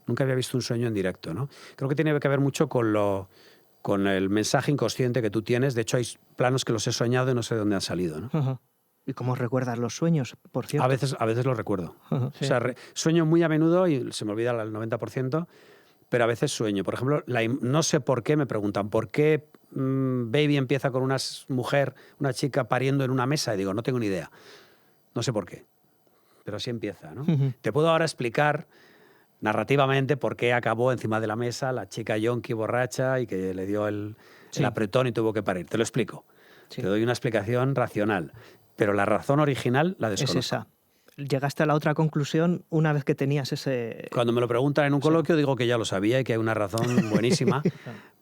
[SPEAKER 3] Nunca había visto un sueño en directo, ¿no? Creo que tiene que ver mucho con el mensaje inconsciente que tú tienes. De hecho, hay planos que los he soñado y no sé de dónde han salido, ¿no?
[SPEAKER 2] ¿Y cómo recuerdas los sueños, por cierto?
[SPEAKER 3] A veces los recuerdo. Sí. O sea, sueño muy a menudo y se me olvida el 90%, pero a veces sueño. Por ejemplo, no sé por qué, me preguntan, ¿por qué Baby empieza con una chica pariendo en una mesa? Y digo, no tengo ni idea. No sé por qué. Pero así empieza, ¿no? Te puedo ahora explicar narrativamente por qué acabó encima de la mesa la chica yonki borracha y que le dio el apretón y tuvo que parir. Te lo explico. Te doy una explicación racional. Pero la razón original la desconozco.
[SPEAKER 2] Es esa. Llegaste a la otra conclusión una vez que tenías ese...
[SPEAKER 3] Cuando me lo preguntan en un coloquio digo que ya lo sabía y que hay una razón buenísima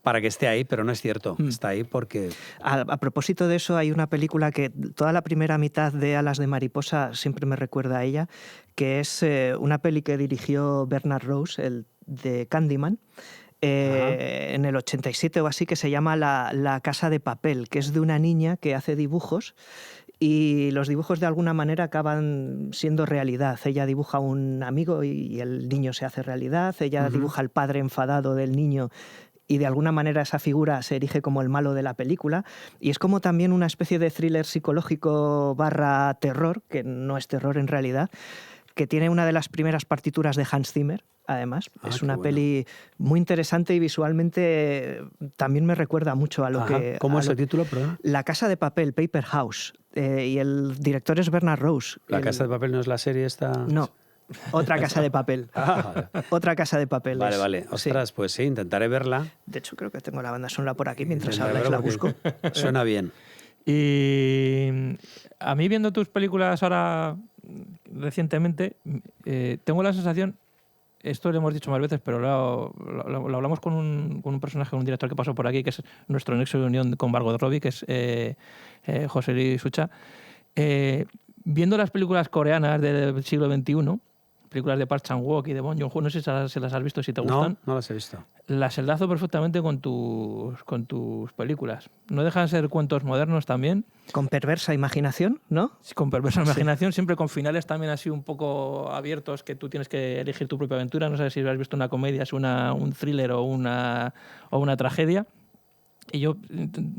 [SPEAKER 3] para que esté ahí, pero no es cierto. Está ahí porque...
[SPEAKER 2] A propósito de eso, hay una película que toda la primera mitad de Alas de Mariposa siempre me recuerda a ella, que es una peli que dirigió Bernard Rose, el de Candyman, en el 87 o así, que se llama La Casa de Papel, que es de una niña que hace dibujos y los dibujos de alguna manera acaban siendo realidad. Ella dibuja a un amigo y el niño se hace realidad, ella dibuja al padre enfadado del niño y de alguna manera esa figura se erige como el malo de la película, y es como también una especie de thriller psicológico / terror, que no es terror en realidad, que tiene una de las primeras partituras de Hans Zimmer, además. Es una peli muy interesante y visualmente también me recuerda mucho a lo que...
[SPEAKER 3] ¿Cómo es el título, perdón?
[SPEAKER 2] La Casa de Papel, Paper House, y el director es Bernard Rose.
[SPEAKER 3] ¿La Casa de Papel no es la serie esta...?
[SPEAKER 2] No. Otra Casa de Papel. Otra Casa de Papel.
[SPEAKER 3] Vale. Ostras, pues sí, intentaré verla.
[SPEAKER 2] De hecho, creo que tengo la banda sonora por aquí mientras hablas, la busco.
[SPEAKER 3] Suena bien.
[SPEAKER 1] Y a mí, viendo tus películas ahora recientemente, tengo la sensación, esto lo hemos dicho más veces, pero lo hablamos con un personaje, un director que pasó por aquí, que es nuestro nexo de unión con Margot Robbie, que es José Luis Sucha. Viendo las películas coreanas del siglo XXI, películas de Park Chan-wook y de Bong Joon-ho, no sé si las has visto, si te gustan.
[SPEAKER 3] No las he visto.
[SPEAKER 1] Las enlazo perfectamente con tus películas. No dejan de ser cuentos modernos también.
[SPEAKER 2] Con perversa imaginación, ¿no?
[SPEAKER 1] Con perversa imaginación, siempre con finales también así un poco abiertos, que tú tienes que elegir tu propia aventura. No sé si has visto una comedia, es un thriller o una tragedia. Y yo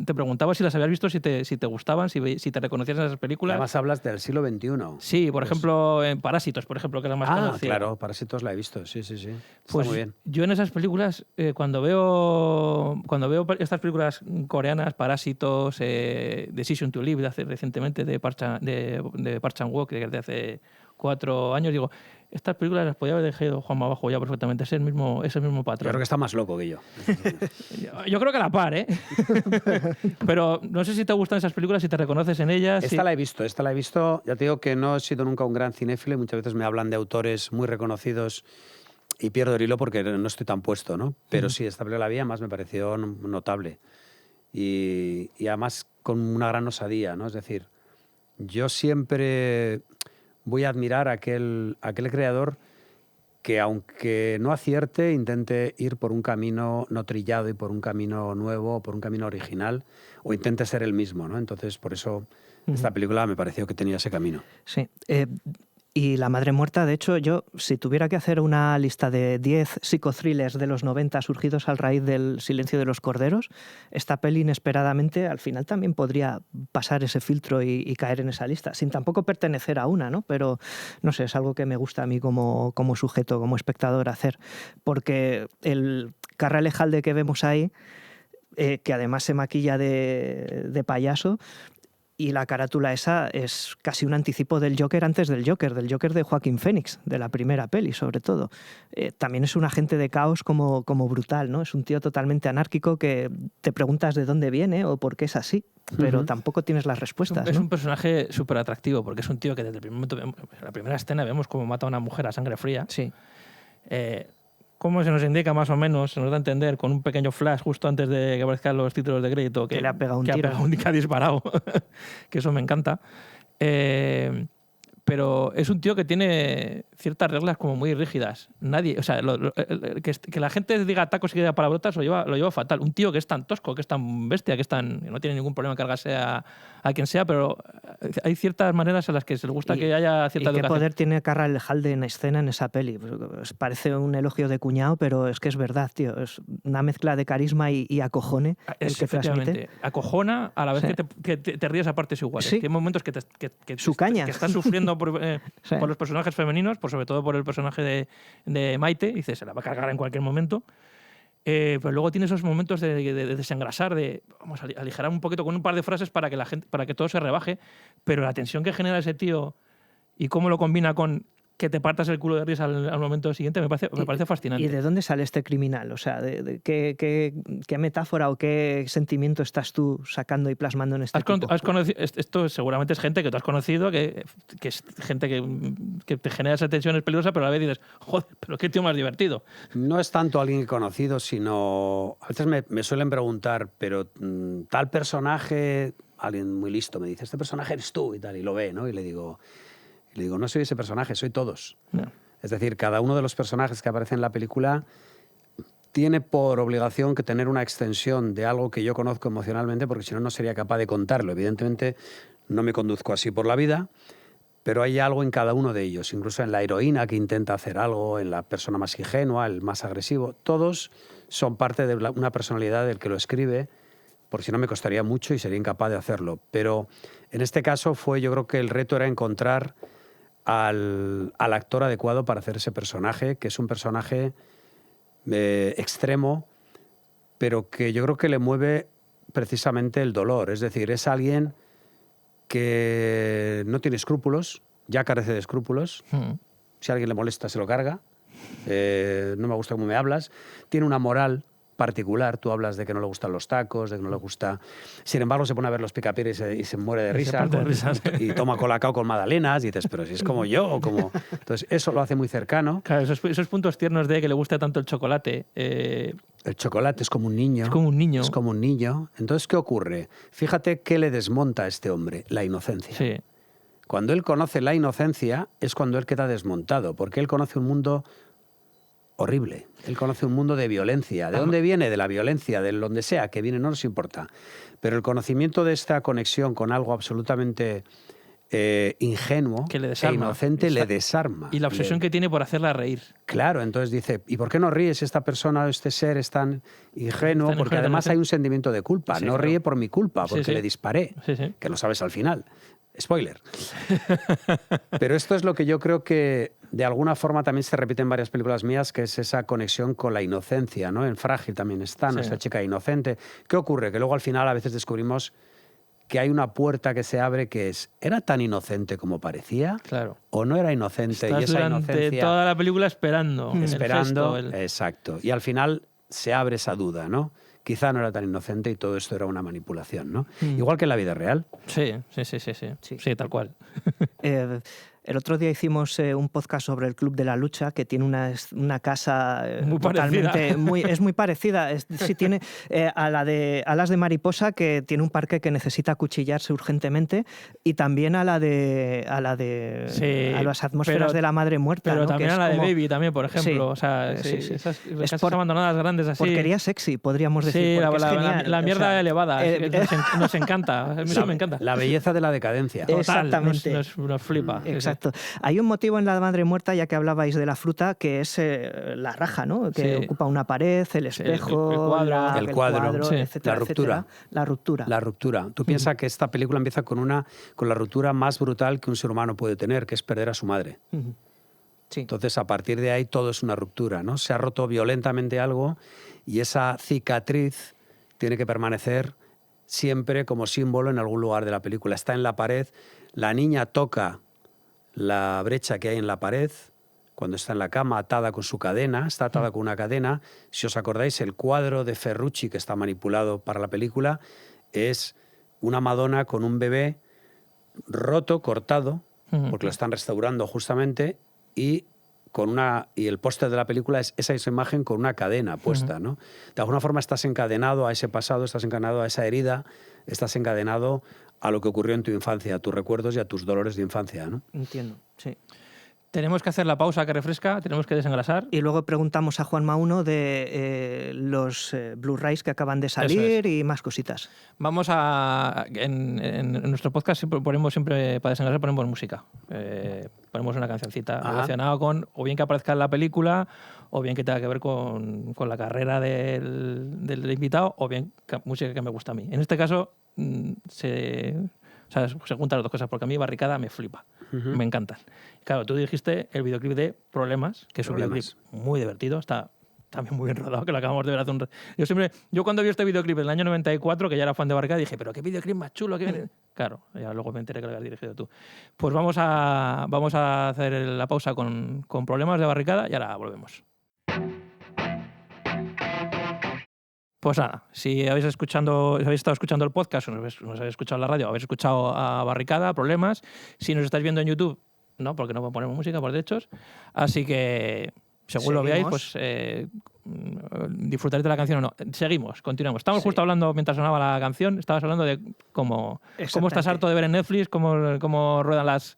[SPEAKER 1] te preguntaba si las habías visto, si te gustaban, si te reconocías en esas películas.
[SPEAKER 3] Además hablas del siglo XXI.
[SPEAKER 1] Sí, por ejemplo, en Parásitos, por ejemplo, que es la más conocida.
[SPEAKER 3] Claro, Parásitos la he visto, sí. Está
[SPEAKER 1] pues
[SPEAKER 3] muy bien.
[SPEAKER 1] Yo en esas películas, cuando veo estas películas coreanas, Parásitos, Decision to Live, de hace recientemente, de Park Chan-wook, de hace 4 años, digo, estas películas las podía haber dejado Juanma abajo ya perfectamente, es el mismo patrón.
[SPEAKER 3] Yo creo que está más loco que yo.
[SPEAKER 1] Yo creo que a la par, ¿eh? Pero no sé si te gustan esas películas, si te reconoces en ellas.
[SPEAKER 3] Esta la he visto. Ya te digo que no he sido nunca un gran cinéfilo y muchas veces me hablan de autores muy reconocidos y pierdo el hilo porque no estoy tan puesto, ¿no? Pero sí, esta película la vi, además me pareció notable. Y además con una gran osadía, ¿no? Es decir, yo siempre voy a admirar a aquel creador que, aunque no acierte, intente ir por un camino no trillado y por un camino nuevo, por un camino original, o intente ser el mismo, ¿no? Entonces, por eso esta película me pareció que tenía ese camino.
[SPEAKER 2] Sí. Y La madre muerta, de hecho, yo, si tuviera que hacer una lista de 10 psicothrillers de los 90 surgidos a raíz del Silencio de los corderos, esta peli inesperadamente al final también podría pasar ese filtro y caer en esa lista, sin tampoco pertenecer a una, ¿no? Pero, no sé, es algo que me gusta a mí como sujeto, como espectador hacer, porque el Carra Elejalde que vemos ahí, que además se maquilla de payaso, y la carátula esa es casi un anticipo del Joker antes del Joker de Joaquín Phoenix, de la primera peli, sobre todo. También es un agente de caos como brutal, ¿no? Es un tío totalmente anárquico que te preguntas de dónde viene o por qué es así, pero tampoco tienes las respuestas.
[SPEAKER 1] Es
[SPEAKER 2] ¿no?
[SPEAKER 1] un personaje súper atractivo, porque es un tío que desde el primer momento, en la primera escena, vemos cómo mata a una mujer a sangre fría.
[SPEAKER 2] Sí.
[SPEAKER 1] Como se nos indica más o menos, se nos da a entender con un pequeño flash justo antes de que aparezcan los títulos de crédito
[SPEAKER 2] que le ha pegado un tiro.
[SPEAKER 1] Que ha disparado, que eso me encanta. Pero es un tío que tiene ciertas reglas como muy rígidas. Nadie, o sea, que la gente diga tacos y que diga palabrotas lo lleva fatal. Un tío que es tan tosco, que es tan bestia, que no tiene ningún problema en cargarse a quien sea, pero hay ciertas maneras en las que se le gusta que haya cierta educación.
[SPEAKER 2] ¿Qué poder tiene Carra Elejalde en escena en esa peli? Pues parece un elogio de cuñado, pero es que es verdad, tío. Es una mezcla de carisma y acojone el que transmite.
[SPEAKER 1] Acojona a la vez que te ríes a partes iguales.
[SPEAKER 2] Sí.
[SPEAKER 1] Que hay momentos que
[SPEAKER 2] Su caña.
[SPEAKER 1] Que estás sufriendo por
[SPEAKER 2] Sí.
[SPEAKER 1] los personajes femeninos, sobre todo por el personaje de Maite, y dices, se la va a cargar en cualquier momento. Pero luego tiene esos momentos de desengrasar, vamos a aligerar un poquito con un par de frases para que todo se rebaje, pero la tensión que genera ese tío y cómo lo combina con que te partas el culo de risa al momento siguiente me parece fascinante.
[SPEAKER 2] ¿Y de dónde sale este criminal? O sea, ¿qué metáfora o qué sentimiento estás tú sacando y plasmando en este tipo?
[SPEAKER 1] Esto seguramente es gente que tú has conocido, que es gente que te genera esa tensión, es peligrosa, pero a la vez dices, joder, pero qué tío más divertido.
[SPEAKER 3] No es tanto alguien conocido, sino... A veces me suelen preguntar, pero tal personaje, alguien muy listo me dice, este personaje eres tú y tal, y lo ve, ¿no? Y le digo, no soy ese personaje, soy todos.
[SPEAKER 1] No.
[SPEAKER 3] Es decir, cada uno de los personajes que aparecen en la película tiene por obligación que tener una extensión de algo que yo conozco emocionalmente, porque si no, no sería capaz de contarlo. Evidentemente, no me conduzco así por la vida, pero hay algo en cada uno de ellos, incluso en la heroína que intenta hacer algo, en la persona más ingenua, el más agresivo. Todos son parte de una personalidad del que lo escribe, porque si no me costaría mucho y sería incapaz de hacerlo. Pero en este caso yo creo que el reto era encontrar al actor adecuado para hacer ese personaje, que es un personaje extremo, pero que yo creo que le mueve precisamente el dolor. Es decir, es alguien que no tiene escrúpulos, ya carece de escrúpulos. Si a alguien le molesta, se lo carga. No me gusta cómo me hablas. Tiene una moral particular. Tú hablas de que no le gustan los tacos, de que no le gusta... Sin embargo, se pone a ver los Picapiedras y se muere de risa. Y toma colacao con magdalenas y dices, pero si es como yo o como... Entonces, eso lo hace muy cercano.
[SPEAKER 1] Claro, esos puntos tiernos de que le gusta tanto el chocolate.
[SPEAKER 3] El chocolate es como un niño.
[SPEAKER 1] Es como un niño.
[SPEAKER 3] Es como un niño. Entonces, ¿qué ocurre? Fíjate qué le desmonta a este hombre, la inocencia.
[SPEAKER 1] Sí.
[SPEAKER 3] Cuando él conoce la inocencia es cuando él queda desmontado, porque él conoce un mundo horrible. Él conoce un mundo de violencia. ¿De dónde viene? De la violencia, de donde sea que viene, no nos importa. Pero el conocimiento de esta conexión con algo absolutamente ingenuo e inocente le desarma.
[SPEAKER 1] Y la obsesión que tiene por hacerla reír.
[SPEAKER 3] Claro, entonces dice, ¿y por qué no ríes? Esta persona o este ser es tan ingenuo, porque además hay un sentimiento de culpa.
[SPEAKER 1] Sí,
[SPEAKER 3] no
[SPEAKER 1] claro.
[SPEAKER 3] ríe por mi culpa, porque le disparé,
[SPEAKER 1] Sí.
[SPEAKER 3] que lo sabes al final. Spoiler. Pero esto es lo que yo creo que de alguna forma también se repite en varias películas mías, que es esa conexión con la inocencia, ¿no? En Frágil también está, ¿no? Esta chica inocente. ¿Qué ocurre? Que luego al final a veces descubrimos que hay una puerta que se abre que es, ¿era tan inocente como parecía?
[SPEAKER 1] Claro.
[SPEAKER 3] ¿O no era inocente?
[SPEAKER 1] Estás
[SPEAKER 3] y esa
[SPEAKER 1] durante
[SPEAKER 3] inocencia...
[SPEAKER 1] toda la película esperando.
[SPEAKER 3] Esperando,
[SPEAKER 1] el gesto,
[SPEAKER 3] exacto. Y al final se abre esa duda, ¿no? Quizá no era tan inocente y todo esto era una manipulación, ¿no? Igual que en la vida real.
[SPEAKER 1] Sí, tal cual.
[SPEAKER 2] El otro día hicimos un podcast sobre el Club de la Lucha, que tiene una casa
[SPEAKER 1] muy
[SPEAKER 2] totalmente...
[SPEAKER 1] parecida.
[SPEAKER 2] Es muy parecida. Sí, tiene a la de Alas de Mariposa, que tiene un parque que necesita acuchillarse urgentemente, y también a las atmósferas de la madre muerta.
[SPEAKER 1] Pero
[SPEAKER 2] ¿no?
[SPEAKER 1] también a la de Baby, también, por ejemplo.
[SPEAKER 2] Sí,
[SPEAKER 1] o sea, esas casas abandonadas grandes así.
[SPEAKER 2] Porquería sexy, podríamos decir.
[SPEAKER 1] Sí, la mierda elevada. Nos encanta. A mí eso me encanta.
[SPEAKER 3] La belleza de la decadencia.
[SPEAKER 2] Exactamente.
[SPEAKER 1] Nos flipa.
[SPEAKER 2] Exacto. Exacto. Hay un motivo en La madre muerta, ya que hablabais de la fruta, que es la raja, ¿no? Que ocupa una pared, el espejo,
[SPEAKER 1] el
[SPEAKER 3] cuadro,
[SPEAKER 1] sí.
[SPEAKER 2] etcétera,
[SPEAKER 3] la ruptura.
[SPEAKER 2] etcétera. La ruptura.
[SPEAKER 3] La ruptura. Tú piensas que esta película empieza con la ruptura más brutal que un ser humano puede tener, que es perder a su madre.
[SPEAKER 2] Sí.
[SPEAKER 3] Entonces, a partir de ahí, todo es una ruptura, ¿no? Se ha roto violentamente algo y esa cicatriz tiene que permanecer siempre como símbolo en algún lugar de la película. Está en la pared, la niña toca la brecha que hay en la pared cuando está en la cama atada con su cadena, está atada con una cadena. Si os acordáis, el cuadro de Ferrucci que está manipulado para la película es una Madonna con un bebé roto, cortado, porque lo están restaurando justamente, y el póster de la película es esa imagen con una cadena puesta, ¿no? De alguna forma estás encadenado a ese pasado, estás encadenado a esa herida, estás encadenado a lo que ocurrió en tu infancia, a tus recuerdos y a tus dolores de infancia, ¿no?
[SPEAKER 2] Entiendo, sí.
[SPEAKER 1] Tenemos que hacer la pausa que refresca, tenemos que desengrasar.
[SPEAKER 2] Y luego preguntamos a Juanma Uno de los Blu-rays que acaban de salir y más cositas.
[SPEAKER 1] Vamos a... En nuestro podcast ponemos siempre, para desengrasar, ponemos música. Ponemos una cancioncita relacionada con, o bien que aparezca en la película, o bien que tenga que ver con la carrera del invitado, o bien música que me gusta a mí. En este caso, se juntan las dos cosas, porque a mí Barricada me flipa. Me encantan. Claro, tú dijiste el videoclip de Problemas, que es un videoclip muy divertido, está también muy bien rodado, que lo acabamos de ver hace un rato. Yo cuando vi este videoclip en el año 94, que ya era fan de Barricada, dije, pero qué videoclip más chulo. Claro, ya luego me enteré que lo habías dirigido tú. Pues vamos a hacer la pausa con Problemas de Barricada y ahora volvemos. Pues nada, si habéis estado escuchando el podcast o nos habéis escuchado en la radio, habéis escuchado a Barricada, Problemas. Si nos estáis viendo en YouTube, no, porque no ponemos música por derechos. Así que, según lo veáis, pues disfrutaréis de la canción o no. Seguimos, continuamos. Estamos justo hablando, mientras sonaba la canción, estabas hablando de cómo estás harto de ver en Netflix, cómo ruedan las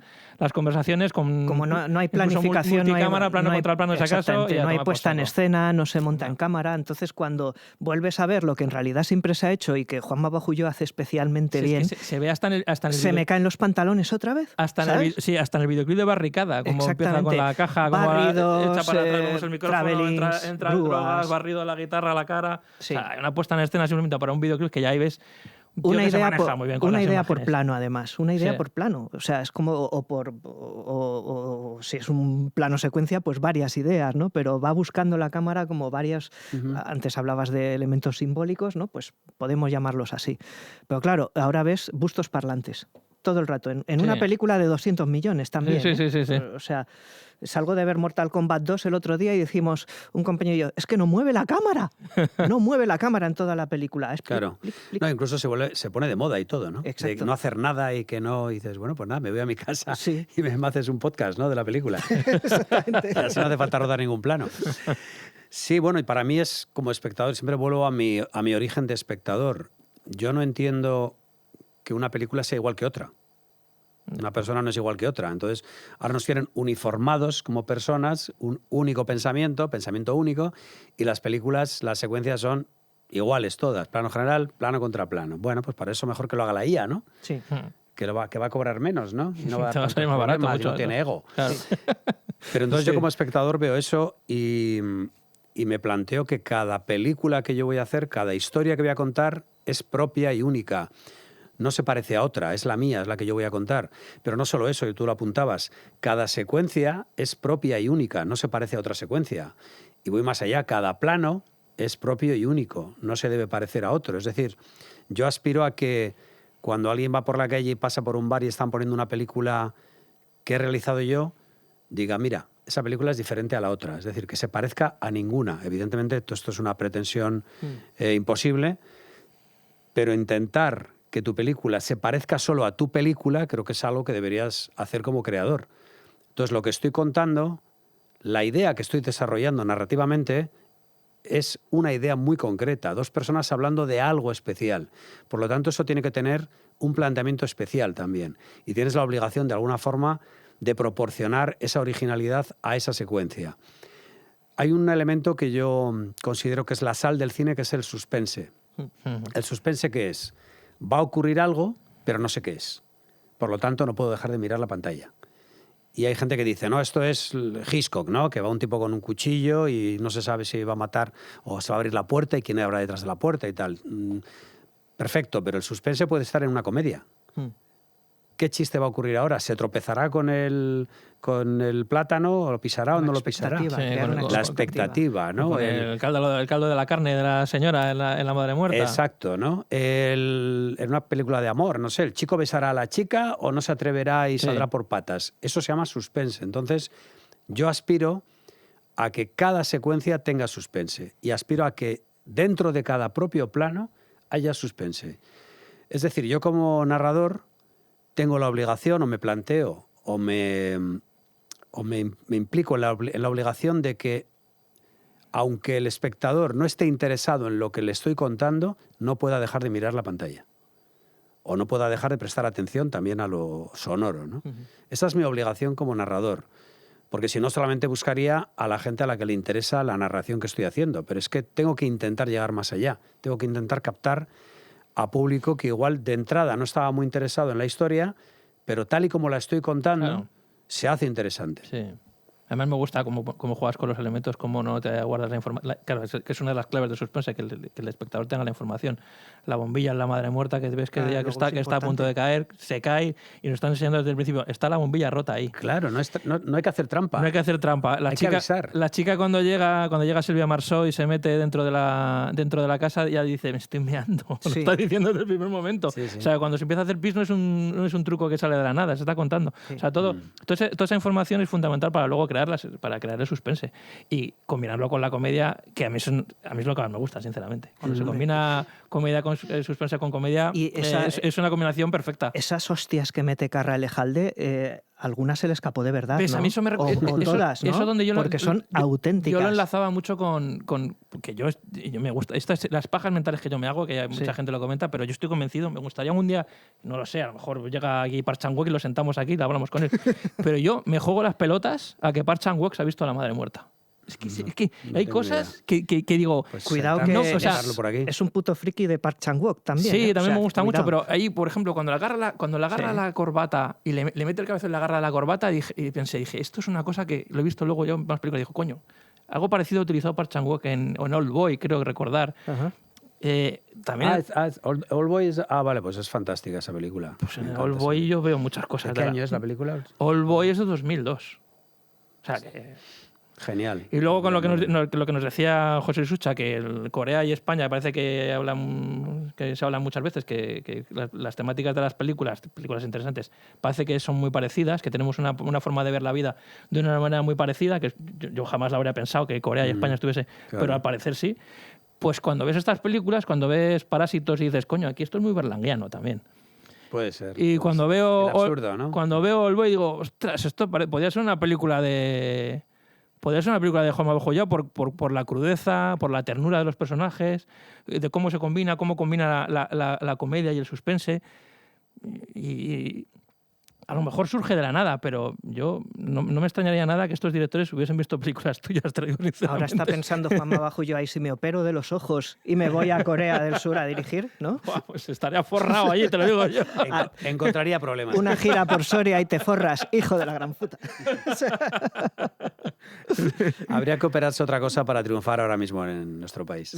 [SPEAKER 1] conversaciones.
[SPEAKER 2] Como no hay planificación,
[SPEAKER 1] multicámara, plano contra plano, si acaso.
[SPEAKER 2] No hay puesta en escena, no se monta en cámara. Entonces, cuando vuelves a ver lo que en realidad siempre se ha hecho y que Juanma Bajullo hace especialmente bien,
[SPEAKER 1] es que se ve hasta en el
[SPEAKER 2] se me caen los pantalones otra vez.
[SPEAKER 1] Hasta en el videoclip de Barricada, como empieza con la caja,
[SPEAKER 2] barridos,
[SPEAKER 1] como echa para atrás, vemos el micrófono, entra drogas, barrido la guitarra a la cara. Sí. O sea, hay una puesta en escena simplemente para un videoclip que ya ahí ves.
[SPEAKER 2] Una idea por
[SPEAKER 1] imágenes.
[SPEAKER 2] plano, además. Una idea por plano. O sea, es como, o si es un plano secuencia, pues varias ideas, ¿no? Pero va buscando la cámara como varias. Antes hablabas de elementos simbólicos, ¿no? Pues podemos llamarlos así. Pero claro, ahora ves bustos parlantes todo el rato. En una película de 200 millones también.
[SPEAKER 1] Sí.
[SPEAKER 2] O sea, salgo de ver Mortal Kombat 2 el otro día y decimos, un compañero y yo, es que no mueve la cámara. No mueve la cámara en toda la película. Es
[SPEAKER 3] claro. No, incluso se pone de moda y todo, ¿no?
[SPEAKER 2] Exacto.
[SPEAKER 3] De no hacer nada y que no... Y dices, bueno, pues nada, me voy a mi casa y me haces un podcast, ¿no? De la película.
[SPEAKER 2] Exactamente.
[SPEAKER 3] Así no hace falta rodar ningún plano. Sí, bueno, y para mí es, como espectador, siempre vuelvo a mi origen de espectador. Yo no entiendo que una película sea igual que otra. Una persona no es igual que otra. Entonces, ahora nos quieren uniformados como personas, un único pensamiento único, y las películas, las secuencias son iguales todas. Plano general, plano contra plano. Bueno, pues para eso mejor que lo haga la IA, ¿no?
[SPEAKER 2] Sí.
[SPEAKER 3] Que va a cobrar menos, ¿no? Y no va
[SPEAKER 1] a salir más barato.
[SPEAKER 3] No tiene ego.
[SPEAKER 1] Claro.
[SPEAKER 3] Pero entonces yo como espectador veo eso y me planteo que cada película que yo voy a hacer, cada historia que voy a contar es propia y única. No se parece a otra, es la mía, es la que yo voy a contar. Pero no solo eso, y tú lo apuntabas, cada secuencia es propia y única, no se parece a otra secuencia. Y voy más allá, cada plano es propio y único, no se debe parecer a otro. Es decir, yo aspiro a que cuando alguien va por la calle y pasa por un bar y están poniendo una película que he realizado yo, diga, mira, esa película es diferente a la otra. Es decir, que se parezca a ninguna. Evidentemente, esto es una pretensión imposible, pero intentar que tu película se parezca solo a tu película, creo que es algo que deberías hacer como creador. Entonces, lo que estoy contando, la idea que estoy desarrollando narrativamente, es una idea muy concreta, dos personas hablando de algo especial. Por lo tanto, eso tiene que tener un planteamiento especial también. Y tienes la obligación, de alguna forma, de proporcionar esa originalidad a esa secuencia. Hay un elemento que yo considero que es la sal del cine, que es el suspense. ¿El suspense qué es? Va a ocurrir algo, pero no sé qué es. Por lo tanto, no puedo dejar de mirar la pantalla. Y hay gente que dice, no, esto es Hitchcock, ¿no? Que va un tipo con un cuchillo y no se sabe si va a matar o se va a abrir la puerta y quién habrá detrás de la puerta y tal. Perfecto, pero el suspense puede estar en una comedia. ¿Qué chiste va a ocurrir ahora? ¿Se tropezará con el plátano o lo pisará o no lo pisará?
[SPEAKER 2] Sí,
[SPEAKER 3] la expectativa, ¿no?
[SPEAKER 1] El caldo de la carne de la señora en la madre muerta.
[SPEAKER 3] Exacto, ¿no? En una película de amor, no sé, el chico besará a la chica o no se atreverá y saldrá por patas. Eso se llama suspense. Entonces, yo aspiro a que cada secuencia tenga suspense y aspiro a que dentro de cada propio plano haya suspense. Es decir, yo como narrador tengo la obligación o me planteo o me implico en la obligación de que, aunque el espectador no esté interesado en lo que le estoy contando, no pueda dejar de mirar la pantalla. O no pueda dejar de prestar atención también a lo sonoro, ¿no? Esa es mi obligación como narrador. Porque si no, solamente buscaría a la gente a la que le interesa la narración que estoy haciendo. Pero es que tengo que intentar llegar más allá. Tengo que intentar captar a público que igual de entrada no estaba muy interesado en la historia, pero tal y como la estoy contando, se hace interesante.
[SPEAKER 1] Sí. Además me gusta cómo juegas con los elementos, cómo no te guardas la información. Claro, que es una de las claves de suspense, que el espectador tenga la información. La bombilla en la madre muerta, que ves que, que está a punto de caer, se cae y nos están enseñando desde el principio. Está la bombilla rota ahí.
[SPEAKER 3] Claro, no hay que hacer trampa.
[SPEAKER 1] No hay que hacer trampa. La chica cuando llega Silvia Marceau y se mete dentro de la casa, ya dice, me estoy meando. Lo está diciendo desde el primer momento. Sí. O sea, cuando se empieza a hacer pis no es un truco que sale de la nada, se está contando. Sí. O sea, toda esa información es fundamental para luego para crear el suspense y combinarlo con la comedia, que a mí es lo que más me gusta, sinceramente. Cuando se combina comedia con suspense con comedia, y es una combinación perfecta.
[SPEAKER 2] Esas hostias que mete Carra Elejalde, algunas se le escapó de verdad, ¿no?
[SPEAKER 1] A mí eso me
[SPEAKER 2] todas, ¿no?
[SPEAKER 1] Eso donde
[SPEAKER 2] porque son auténticas.
[SPEAKER 1] Yo lo enlazaba mucho con que yo me gusta. Las pajas mentales que yo me hago, que mucha gente lo comenta, pero yo estoy convencido, me gustaría un día, no lo sé, a lo mejor llega aquí Park Chan-wook y lo sentamos aquí y lo hablamos con él. Pero yo me juego las pelotas a que Park Chan-wook se ha visto a la madre muerta. Es que hay cosas que digo...
[SPEAKER 2] Pues cuidado que es un puto friki de Park Chan-wook también.
[SPEAKER 1] Sí, también me gusta mucho, pero ahí, por ejemplo, cuando le agarra la corbata y le mete el cabezazo y le agarra la corbata, dije, esto es una cosa que lo he visto luego yo en más películas, digo, coño, algo parecido ha utilizado Park Chan-wook en Old Boy, creo que recordar. También
[SPEAKER 3] Old Boy vale, pues es fantástica esa película.
[SPEAKER 1] Pues en Old Boy yo veo muchas cosas.
[SPEAKER 3] ¿De qué año es la película?
[SPEAKER 1] Old Boy es de 2002. O sea que...
[SPEAKER 3] Genial.
[SPEAKER 1] Y luego con lo que nos decía José Sucha, que Corea y España parece que se hablan muchas veces, que las temáticas de las películas interesantes, parece que son muy parecidas, que tenemos una forma de ver la vida de una manera muy parecida, que yo jamás lo habría pensado que Corea y España estuviese, pero al parecer sí. Pues cuando ves estas películas, cuando ves Parásitos y dices, coño, aquí esto es muy berlanguiano también.
[SPEAKER 3] Puede ser.
[SPEAKER 1] Y cuando veo
[SPEAKER 3] el absurdo, ¿no?
[SPEAKER 1] Cuando veo Old Boy digo, ostras, esto podría ser una película de... Podría ser una película de Juan Bajo por la crudeza, por la ternura de los personajes, de cómo combina la comedia y el suspense. Y a lo mejor surge de la nada, pero yo no me extrañaría nada que estos directores hubiesen visto películas tuyas.
[SPEAKER 2] Ahora está pensando Juan Bajo, yo ahí si me opero de los ojos y me voy a Corea del Sur a dirigir, ¿no?
[SPEAKER 1] Pues estaría forrado allí, te lo digo yo.
[SPEAKER 3] Encontraría problemas.
[SPEAKER 2] Una gira por Soria y te forras, hijo de la gran puta.
[SPEAKER 3] Habría que operarse otra cosa para triunfar ahora mismo en nuestro país.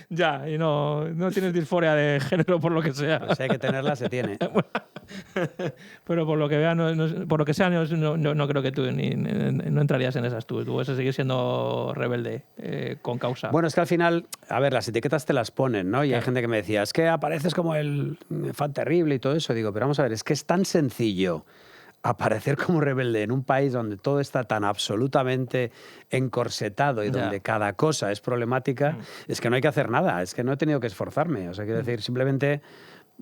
[SPEAKER 1] Ya, y no tienes disforia de género por lo que sea.
[SPEAKER 3] Pues si hay que tenerla, se tiene.
[SPEAKER 1] Pero por lo que vea, por lo que sea, no creo que tú no entrarías en esas. Tú vas a seguir siendo rebelde con causa.
[SPEAKER 3] Bueno, es que al final, a ver, las etiquetas te las ponen, ¿no? Y hay gente que me decía, es que apareces como el fan terrible y todo eso. Digo, pero vamos a ver, es que es tan sencillo aparecer como rebelde en un país donde todo está tan absolutamente encorsetado y donde cada cosa es problemática, es que no hay que hacer nada, es que no he tenido que esforzarme. O sea, quiero decir, simplemente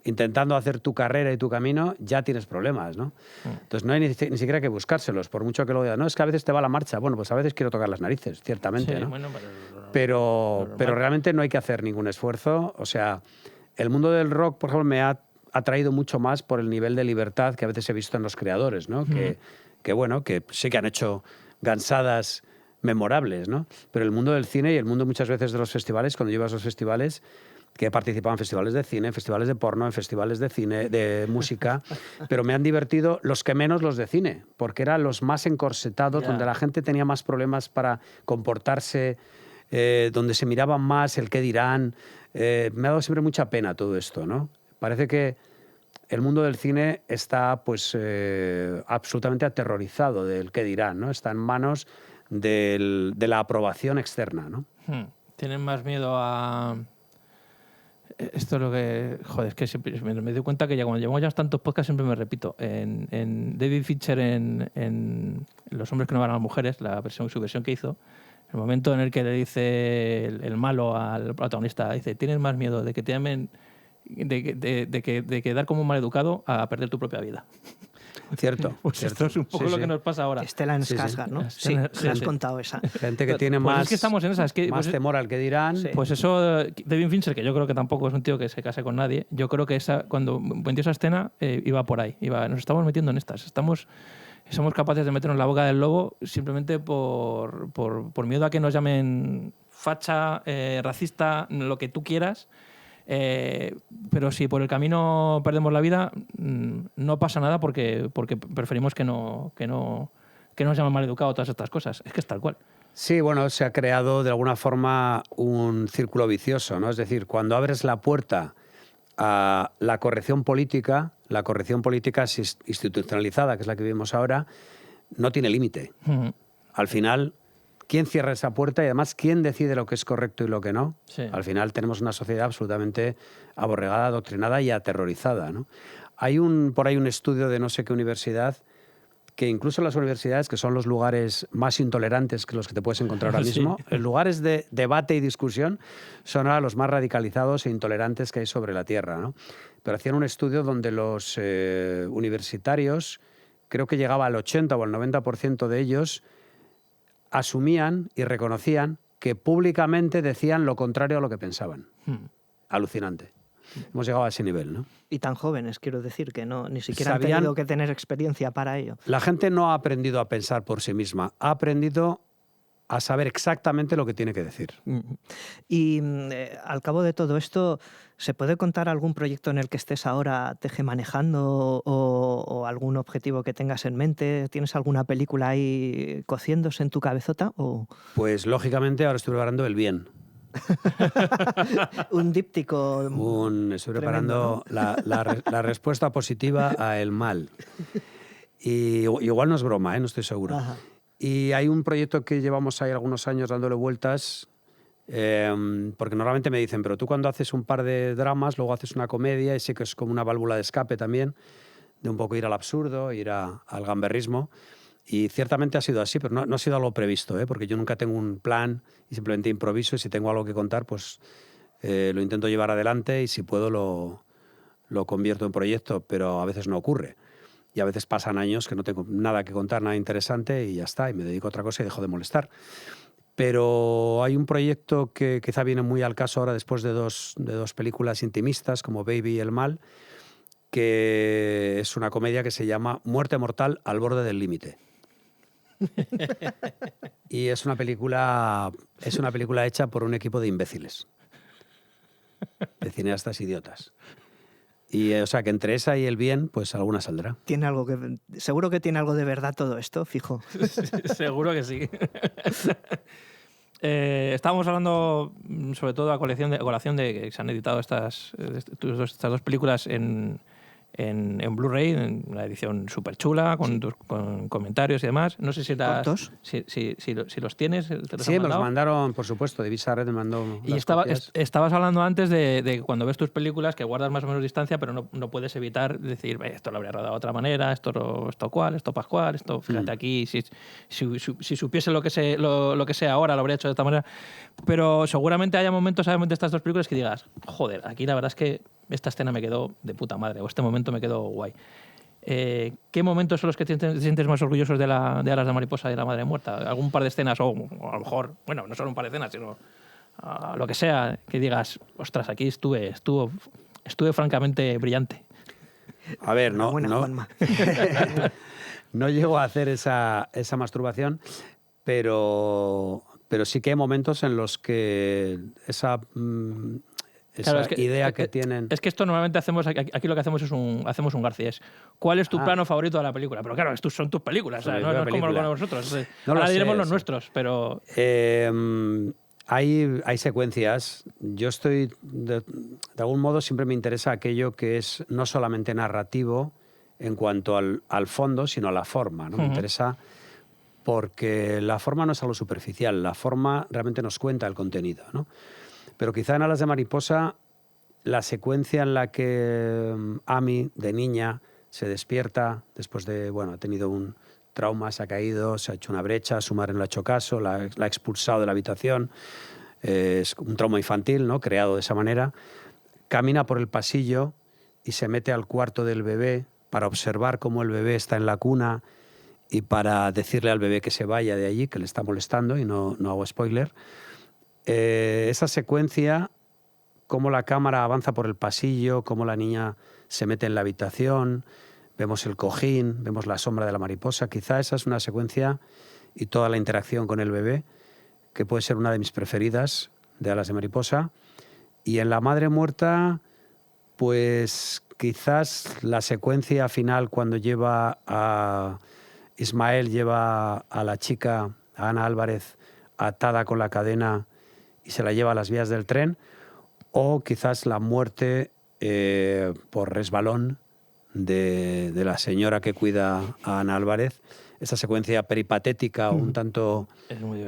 [SPEAKER 3] intentando hacer tu carrera y tu camino, ya tienes problemas, ¿no? Entonces no hay ni siquiera que buscárselos, por mucho que lo diga. No, es que a veces te va la marcha. Bueno, pues a veces quiero tocar las narices, ciertamente, sí, ¿no? Bueno, pero realmente no hay que hacer ningún esfuerzo. O sea, el mundo del rock, por ejemplo, me ha atraído mucho más por el nivel de libertad que a veces he visto en los creadores, ¿no? Que bueno, que sí que han hecho gansadas memorables, ¿no? Pero el mundo del cine y el mundo muchas veces de los festivales, cuando llevas los festivales, que he participado en festivales de cine, en festivales de porno, en festivales de cine, de música, pero me han divertido los que menos los de cine, porque eran los más encorsetados, donde la gente tenía más problemas para comportarse, donde se miraban más el qué dirán. Me ha dado siempre mucha pena todo esto, ¿no? Parece que el mundo del cine está pues absolutamente aterrorizado del qué dirán, ¿no? Está en manos de la aprobación externa, ¿no?
[SPEAKER 1] Tienen más miedo a... Esto es lo que... Joder, es que siempre me doy cuenta que ya cuando llevamos ya tantos podcasts siempre me repito. En David Fincher, en Los hombres que no van a las mujeres, su versión que hizo, el momento en el que le dice el malo al protagonista, dice, tienes más miedo de que te llamen... De quedar como un maleducado a perder tu propia vida.
[SPEAKER 3] Cierto.
[SPEAKER 1] Pues
[SPEAKER 3] cierto.
[SPEAKER 1] esto es un poco lo que nos pasa ahora.
[SPEAKER 2] Stellan Skarsgård, ¿no? Sí, has contado esa.
[SPEAKER 3] Gente que tiene
[SPEAKER 1] pues
[SPEAKER 3] más,
[SPEAKER 1] es que estamos en esa,
[SPEAKER 3] más temor al que dirán.
[SPEAKER 2] Sí.
[SPEAKER 1] Pues eso, David Fincher, que yo creo que tampoco es un tío que se case con nadie, yo creo que cuando vendió esa escena iba por ahí. Nos estamos metiendo en estas. Somos capaces de meternos en la boca del lobo simplemente por miedo a que nos llamen facha, racista, lo que tú quieras. Pero si por el camino perdemos la vida, no pasa nada porque preferimos que nos llamen maleducado todas estas cosas. Es que es tal cual.
[SPEAKER 3] Sí, bueno, se ha creado de alguna forma un círculo vicioso, ¿no? Es decir, cuando abres la puerta a la corrección política institucionalizada, que es la que vivimos ahora, no tiene límite. Al final, ¿quién cierra esa puerta y además quién decide lo que es correcto y lo que no?
[SPEAKER 1] Sí.
[SPEAKER 3] Al final tenemos una sociedad absolutamente aborregada, adoctrinada y aterrorizada, ¿no? Hay por ahí un estudio de no sé qué universidad que incluso las universidades, que son los lugares más intolerantes que los que te puedes encontrar ahora mismo,
[SPEAKER 1] Sí.
[SPEAKER 3] lugares de debate y discusión, son ahora los más radicalizados e intolerantes que hay sobre la Tierra, ¿no? Pero hacían un estudio donde los universitarios, creo que llegaba al 80 o al 90% de ellos, asumían y reconocían que públicamente decían lo contrario a lo que pensaban. Alucinante. Hemos llegado a ese nivel, ¿no?
[SPEAKER 2] Y tan jóvenes, quiero decir, que ni siquiera han
[SPEAKER 3] Sabían...
[SPEAKER 2] tenido que tener experiencia para ello.
[SPEAKER 3] La gente no ha aprendido a pensar por sí misma, ha aprendido a saber exactamente lo que tiene que decir.
[SPEAKER 2] Y al cabo de todo esto, ¿se puede contar algún proyecto en el que estés ahora manejando o algún objetivo que tengas en mente? ¿Tienes alguna película ahí cociéndose en tu cabezota?
[SPEAKER 3] Pues lógicamente ahora estoy preparando El bien.
[SPEAKER 2] Un díptico.
[SPEAKER 3] Estoy preparando, ¿no? la respuesta positiva a El mal. Y igual no es broma, no estoy seguro.
[SPEAKER 2] Ajá.
[SPEAKER 3] Y hay un proyecto que llevamos ahí algunos años dándole vueltas, porque normalmente me dicen, pero tú cuando haces un par de dramas, luego haces una comedia, y sí que es como una válvula de escape también, de un poco ir al absurdo, ir al gamberrismo. Y ciertamente ha sido así, pero no ha sido algo previsto, porque yo nunca tengo un plan y simplemente improviso, y si tengo algo que contar, pues lo intento llevar adelante y si puedo lo convierto en proyecto, pero a veces no ocurre. Y a veces pasan años que no tengo nada que contar, nada interesante y ya está, y me dedico a otra cosa y dejo de molestar. Pero hay un proyecto que quizá viene muy al caso ahora después de dos películas intimistas como Baby y El mal, que es una comedia que se llama Muerte mortal al borde del límite. Y es una película hecha por un equipo de imbéciles, de cineastas idiotas. Y o sea que entre esa y El bien, pues alguna saldrá.
[SPEAKER 2] Seguro que tiene algo de verdad todo esto, fijo.
[SPEAKER 1] Seguro que sí. Estábamos hablando sobre todo a colación de que se han editado estas dos películas en Blu-ray, en una edición súper chula, con comentarios y demás. No sé si los tienes.
[SPEAKER 3] Sí, me los mandaron, por supuesto. Divisa Red me mandó.
[SPEAKER 1] Y estabas hablando antes de cuando ves tus películas que guardas más o menos distancia, pero no puedes evitar decir, esto lo habría rodado de otra manera, esto pascual, esto, fíjate aquí, si supiese lo que sé ahora, lo habría hecho de esta manera. Pero seguramente haya momentos de estas dos películas que digas, joder, aquí la verdad es que esta escena me quedó de puta madre, o este momento me quedó guay. ¿Qué momentos son los que te sientes más orgullosos de Alas de Mariposa y de La Madre Muerta? ¿Algún par de escenas? O a lo mejor, bueno, no solo un par de escenas, sino lo que sea, que digas, ostras, aquí estuve francamente brillante.
[SPEAKER 3] A ver, no llego a hacer esa masturbación, pero sí que hay momentos en los que esa idea que tienen.
[SPEAKER 1] Es que esto normalmente hacemos, aquí lo que hacemos es hacemos un García. ¿Cuál es tu plano favorito de la película? Pero claro, son tus películas, no es como con nosotros. Ahora diremos los nuestros, pero...
[SPEAKER 3] Hay secuencias. Yo estoy, de algún modo, siempre me interesa aquello que es no solamente narrativo en cuanto al fondo, sino a la forma, ¿no? Me interesa porque la forma no es algo superficial, la forma realmente nos cuenta el contenido, ¿no? Pero quizá en Alas de Mariposa, la secuencia en la que Amy, de niña, se despierta después de, ha tenido un trauma, se ha caído, se ha hecho una brecha, su madre no le ha hecho caso, la ha expulsado de la habitación, es un trauma infantil, ¿no? Creado de esa manera, camina por el pasillo y se mete al cuarto del bebé para observar cómo el bebé está en la cuna y para decirle al bebé que se vaya de allí, que le está molestando, y no hago spoiler. Esa secuencia, cómo la cámara avanza por el pasillo, cómo la niña se mete en la habitación, vemos el cojín, vemos la sombra de la mariposa, quizá esa es una secuencia, y toda la interacción con el bebé, que puede ser una de mis preferidas de Alas de Mariposa. Y en La Madre Muerta, pues quizás la secuencia final cuando Ismael lleva a la chica, a Ana Álvarez, atada con la cadena y se la lleva a las vías del tren, o quizás la muerte por resbalón de la señora que cuida a Ana Álvarez, esa secuencia peripatética, un tanto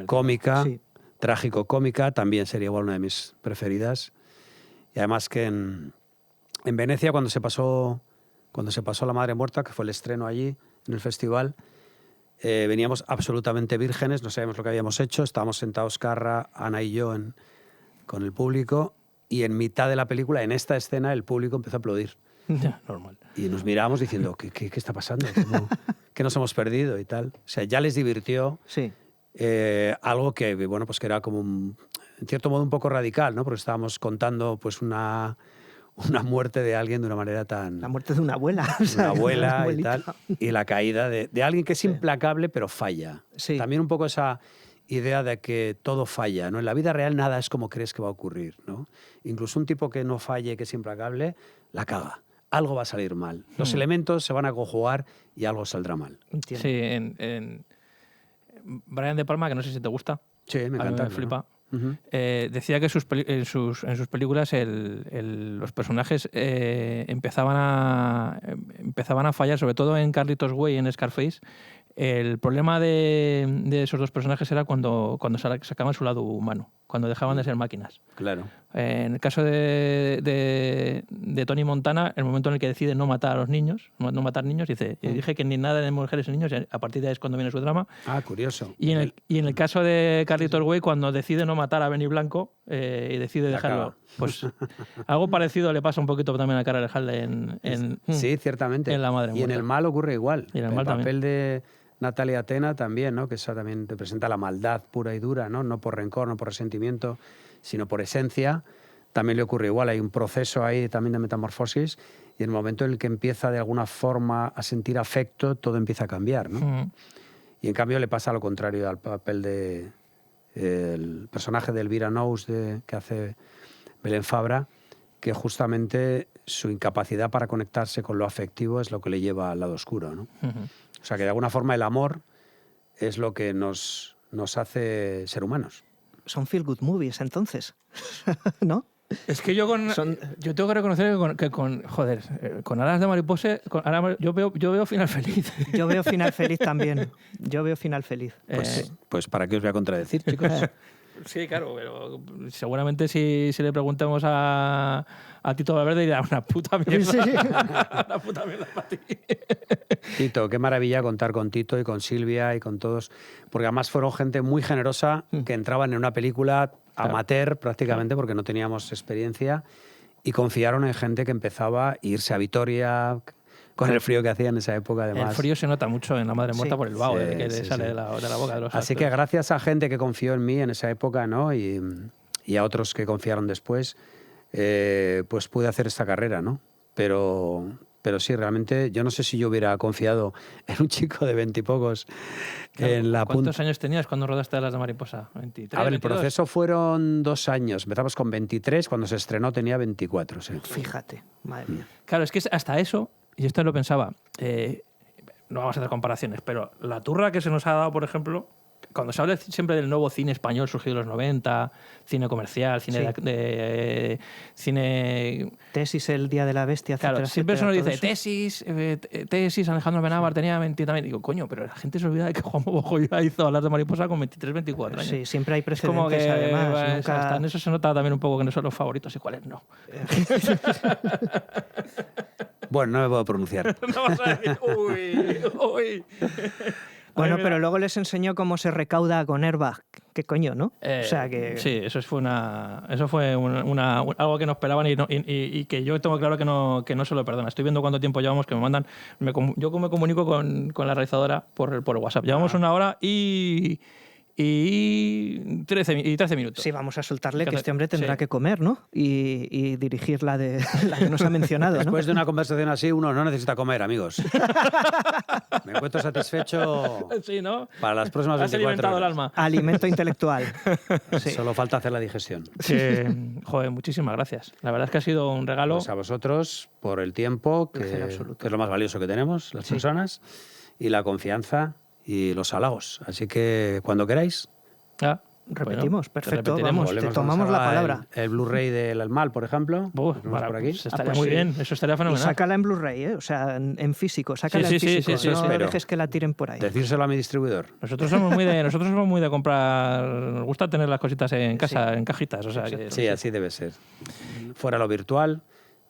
[SPEAKER 3] cómica, sí, trágico-cómica, también sería igual una de mis preferidas. Y además que en Venecia, cuando se pasó La Madre Muerta, que fue el estreno allí en el festival, veníamos absolutamente vírgenes, no sabíamos lo que habíamos hecho, estábamos sentados Carra, Ana y yo con el público, y en mitad de la película, en esta escena, el público empezó a aplaudir.
[SPEAKER 1] Ya, normal.
[SPEAKER 3] Y nos mirábamos diciendo, ¿qué está pasando? ¿Qué nos hemos perdido? Y tal. O sea, ya les divirtió.
[SPEAKER 2] Sí.
[SPEAKER 3] Algo que, pues que era como, en cierto modo, un poco radical, ¿no? Porque estábamos contando pues una muerte de alguien de una manera tan...
[SPEAKER 2] La muerte de una abuela.
[SPEAKER 3] Una abuela y tal. Y la caída de alguien que es implacable, pero falla.
[SPEAKER 2] Sí.
[SPEAKER 3] También un poco esa idea de que todo falla, ¿no? En la vida real nada es como crees que va a ocurrir, ¿no? Incluso un tipo que no falle, que es implacable, la caga. Algo va a salir mal. Los elementos se van a conjugar y algo saldrá mal.
[SPEAKER 1] Entiendo. Sí, en Brian De Palma, que no sé si te gusta.
[SPEAKER 3] Sí, me encanta.
[SPEAKER 1] Me flipa. Decía que en sus películas los personajes empezaban a fallar, sobre todo en Carlitos Way y en Scarface. El problema de esos dos personajes era cuando sacaban su lado humano, cuando dejaban de ser máquinas.
[SPEAKER 3] Claro.
[SPEAKER 1] En el caso de Tony Montana, el momento en el que decide no matar a los niños, no matar niños, dice, yo dije que ni nada de mujeres y niños, y a partir de ahí es cuando viene su drama.
[SPEAKER 3] Ah, curioso.
[SPEAKER 1] Y en el caso de Carlitos Way, cuando decide no matar a Benny Blanco y decide dejarlo. Pues algo parecido le pasa un poquito también a Cara Alejandra
[SPEAKER 3] sí, ciertamente.
[SPEAKER 1] En La Madre Muerta.
[SPEAKER 3] Y en El Mal ocurre igual.
[SPEAKER 1] Y en el
[SPEAKER 3] papel
[SPEAKER 1] también.
[SPEAKER 3] De Natalia Tena también, ¿no? Que esa también representa la maldad pura y dura, ¿no? No por rencor, no por resentimiento, sino por esencia. También le ocurre igual, hay un proceso ahí también de metamorfosis, y en el momento en el que empieza de alguna forma a sentir afecto, todo empieza a cambiar, ¿no? Y en cambio le pasa lo contrario al papel el personaje de Elvira Nous que hace Belén Fabra, que justamente su incapacidad para conectarse con lo afectivo es lo que le lleva al lado oscuro, ¿no? O sea que de alguna forma el amor es lo que nos hace ser humanos.
[SPEAKER 2] Son feel good movies, entonces, ¿no?
[SPEAKER 1] Es que yo tengo que reconocer que con Alas de Mariposa, yo veo Final Feliz.
[SPEAKER 2] Yo veo Final Feliz también. Yo veo Final Feliz.
[SPEAKER 3] Pues ¿para qué os voy a contradecir, chicos?
[SPEAKER 1] Sí, claro, pero seguramente si le preguntamos a Tito Valverde dirá una puta mierda. Sí. Una puta mierda para ti.
[SPEAKER 3] Tito, qué maravilla contar con Tito y con Silvia y con todos, porque además fueron gente muy generosa que entraban en una película amateur prácticamente porque no teníamos experiencia y confiaron en gente que empezaba a irse a Vitoria con el frío que hacía en esa época, además.
[SPEAKER 1] El frío se nota mucho en La Madre Muerta por el vaho que sale de la boca de los
[SPEAKER 3] Así que gracias a gente que confió en mí en esa época, ¿no? y a otros que confiaron después, pues pude hacer esta carrera, ¿no? Pero pero sí, realmente yo no sé si yo hubiera confiado en un chico de 20 y pocos en la punta.
[SPEAKER 1] ¿Cuántos años tenías cuando rodaste Alas de Mariposa? 23,
[SPEAKER 3] A ver, el
[SPEAKER 1] 22.
[SPEAKER 3] proceso fueron 2 años. Empezamos con 23, cuando se estrenó tenía 24. Sí.
[SPEAKER 2] Fíjate, madre mía.
[SPEAKER 1] Claro, es que hasta eso, y esto lo pensaba, no vamos a hacer comparaciones, pero la turra que se nos ha dado, por ejemplo, cuando se habla siempre del nuevo cine español surgido en los 90, cine comercial, cine cine...
[SPEAKER 2] Tesis, El Día de la Bestia,
[SPEAKER 1] Claro,
[SPEAKER 2] etcétera,
[SPEAKER 1] siempre se nos
[SPEAKER 2] etcétera,
[SPEAKER 1] dice tesis, Alejandro Benávar tenía 20 también. Digo, coño, pero la gente se olvida de que Juan Bojo ya hizo Alas de Mariposa con 23, 24 años.
[SPEAKER 2] Sí, siempre hay
[SPEAKER 1] Es
[SPEAKER 2] precedentes,
[SPEAKER 1] como que
[SPEAKER 2] además. Nunca...
[SPEAKER 1] hasta en eso se nota también un poco que no son los favoritos y cuáles no.
[SPEAKER 3] Bueno, no me puedo pronunciar.
[SPEAKER 1] No vas a decir, uy.
[SPEAKER 2] Bueno, pero luego les enseñó cómo se recauda con Airbag. ¿Qué coño, no? O sea que...
[SPEAKER 1] Sí, eso fue algo que no esperaban y que yo tengo claro que no se lo perdona. Estoy viendo cuánto tiempo llevamos, que me mandan... Yo me comunico con la realizadora por WhatsApp. Llevamos 1 hora y 13 minutos.
[SPEAKER 2] Sí, vamos a soltarle que este hombre tendrá que comer, ¿no? Y dirigir la que nos ha mencionado, ¿no?
[SPEAKER 3] Después de una conversación así, uno no necesita comer, amigos. Me encuentro satisfecho
[SPEAKER 1] sí, ¿no?
[SPEAKER 3] para las próximas 24
[SPEAKER 1] Has alimentado
[SPEAKER 3] horas.
[SPEAKER 1] el alma.
[SPEAKER 2] Alimento intelectual. Sí.
[SPEAKER 3] Solo falta hacer la digestión.
[SPEAKER 1] Joder, muchísimas gracias. La verdad es que ha sido un regalo.
[SPEAKER 3] Pues a vosotros por el tiempo, que es lo más valioso que tenemos, las personas, y la confianza y los halagos. Así que cuando queráis.
[SPEAKER 2] Repetimos, perfecto.
[SPEAKER 1] Repetiremos.
[SPEAKER 2] Vamos, te tomamos la palabra.
[SPEAKER 3] El Blu-ray del Mal, por ejemplo.
[SPEAKER 1] Por aquí.
[SPEAKER 2] Pues
[SPEAKER 1] Estaría muy bien, eso estaría fenomenal.
[SPEAKER 2] Y sácala en Blu-ray, ¿eh? O sea, en físico, sácala en físico.
[SPEAKER 3] Sí,
[SPEAKER 2] no
[SPEAKER 3] espero.
[SPEAKER 2] dejes que la tiren por ahí.
[SPEAKER 3] Decírselo a mi distribuidor.
[SPEAKER 1] Nosotros somos muy de comprar. Nos gusta tener las cositas en casa, en cajitas. O sea,
[SPEAKER 3] sí, así debe ser. Fuera lo virtual,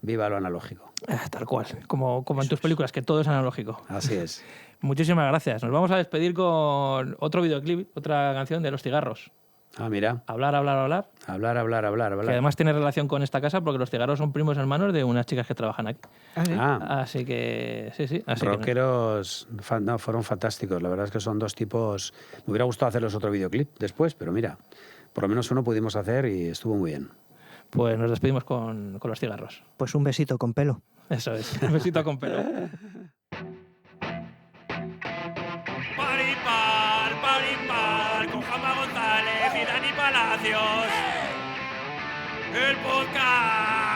[SPEAKER 3] viva lo analógico.
[SPEAKER 1] Tal cual. Como en tus películas, que todo es analógico.
[SPEAKER 3] Así es.
[SPEAKER 1] Muchísimas gracias. Nos vamos a despedir con otro videoclip, otra canción de Los Cigarros.
[SPEAKER 3] Ah, mira.
[SPEAKER 1] Hablar.
[SPEAKER 3] Hablar.
[SPEAKER 1] Que además tiene relación con esta casa porque Los Cigarros son primos hermanos de unas chicas que trabajan aquí. Así que, sí.
[SPEAKER 3] Rockeros fueron fantásticos. La verdad es que son 2 tipos... Me hubiera gustado hacerles otro videoclip después, pero mira, por lo menos uno pudimos hacer y estuvo muy bien.
[SPEAKER 1] Pues nos despedimos con Los Cigarros.
[SPEAKER 2] Pues un besito con pelo.
[SPEAKER 1] Eso es, un besito con pelo. Paripar, con Juanma González y Dani Palacios. El podcast.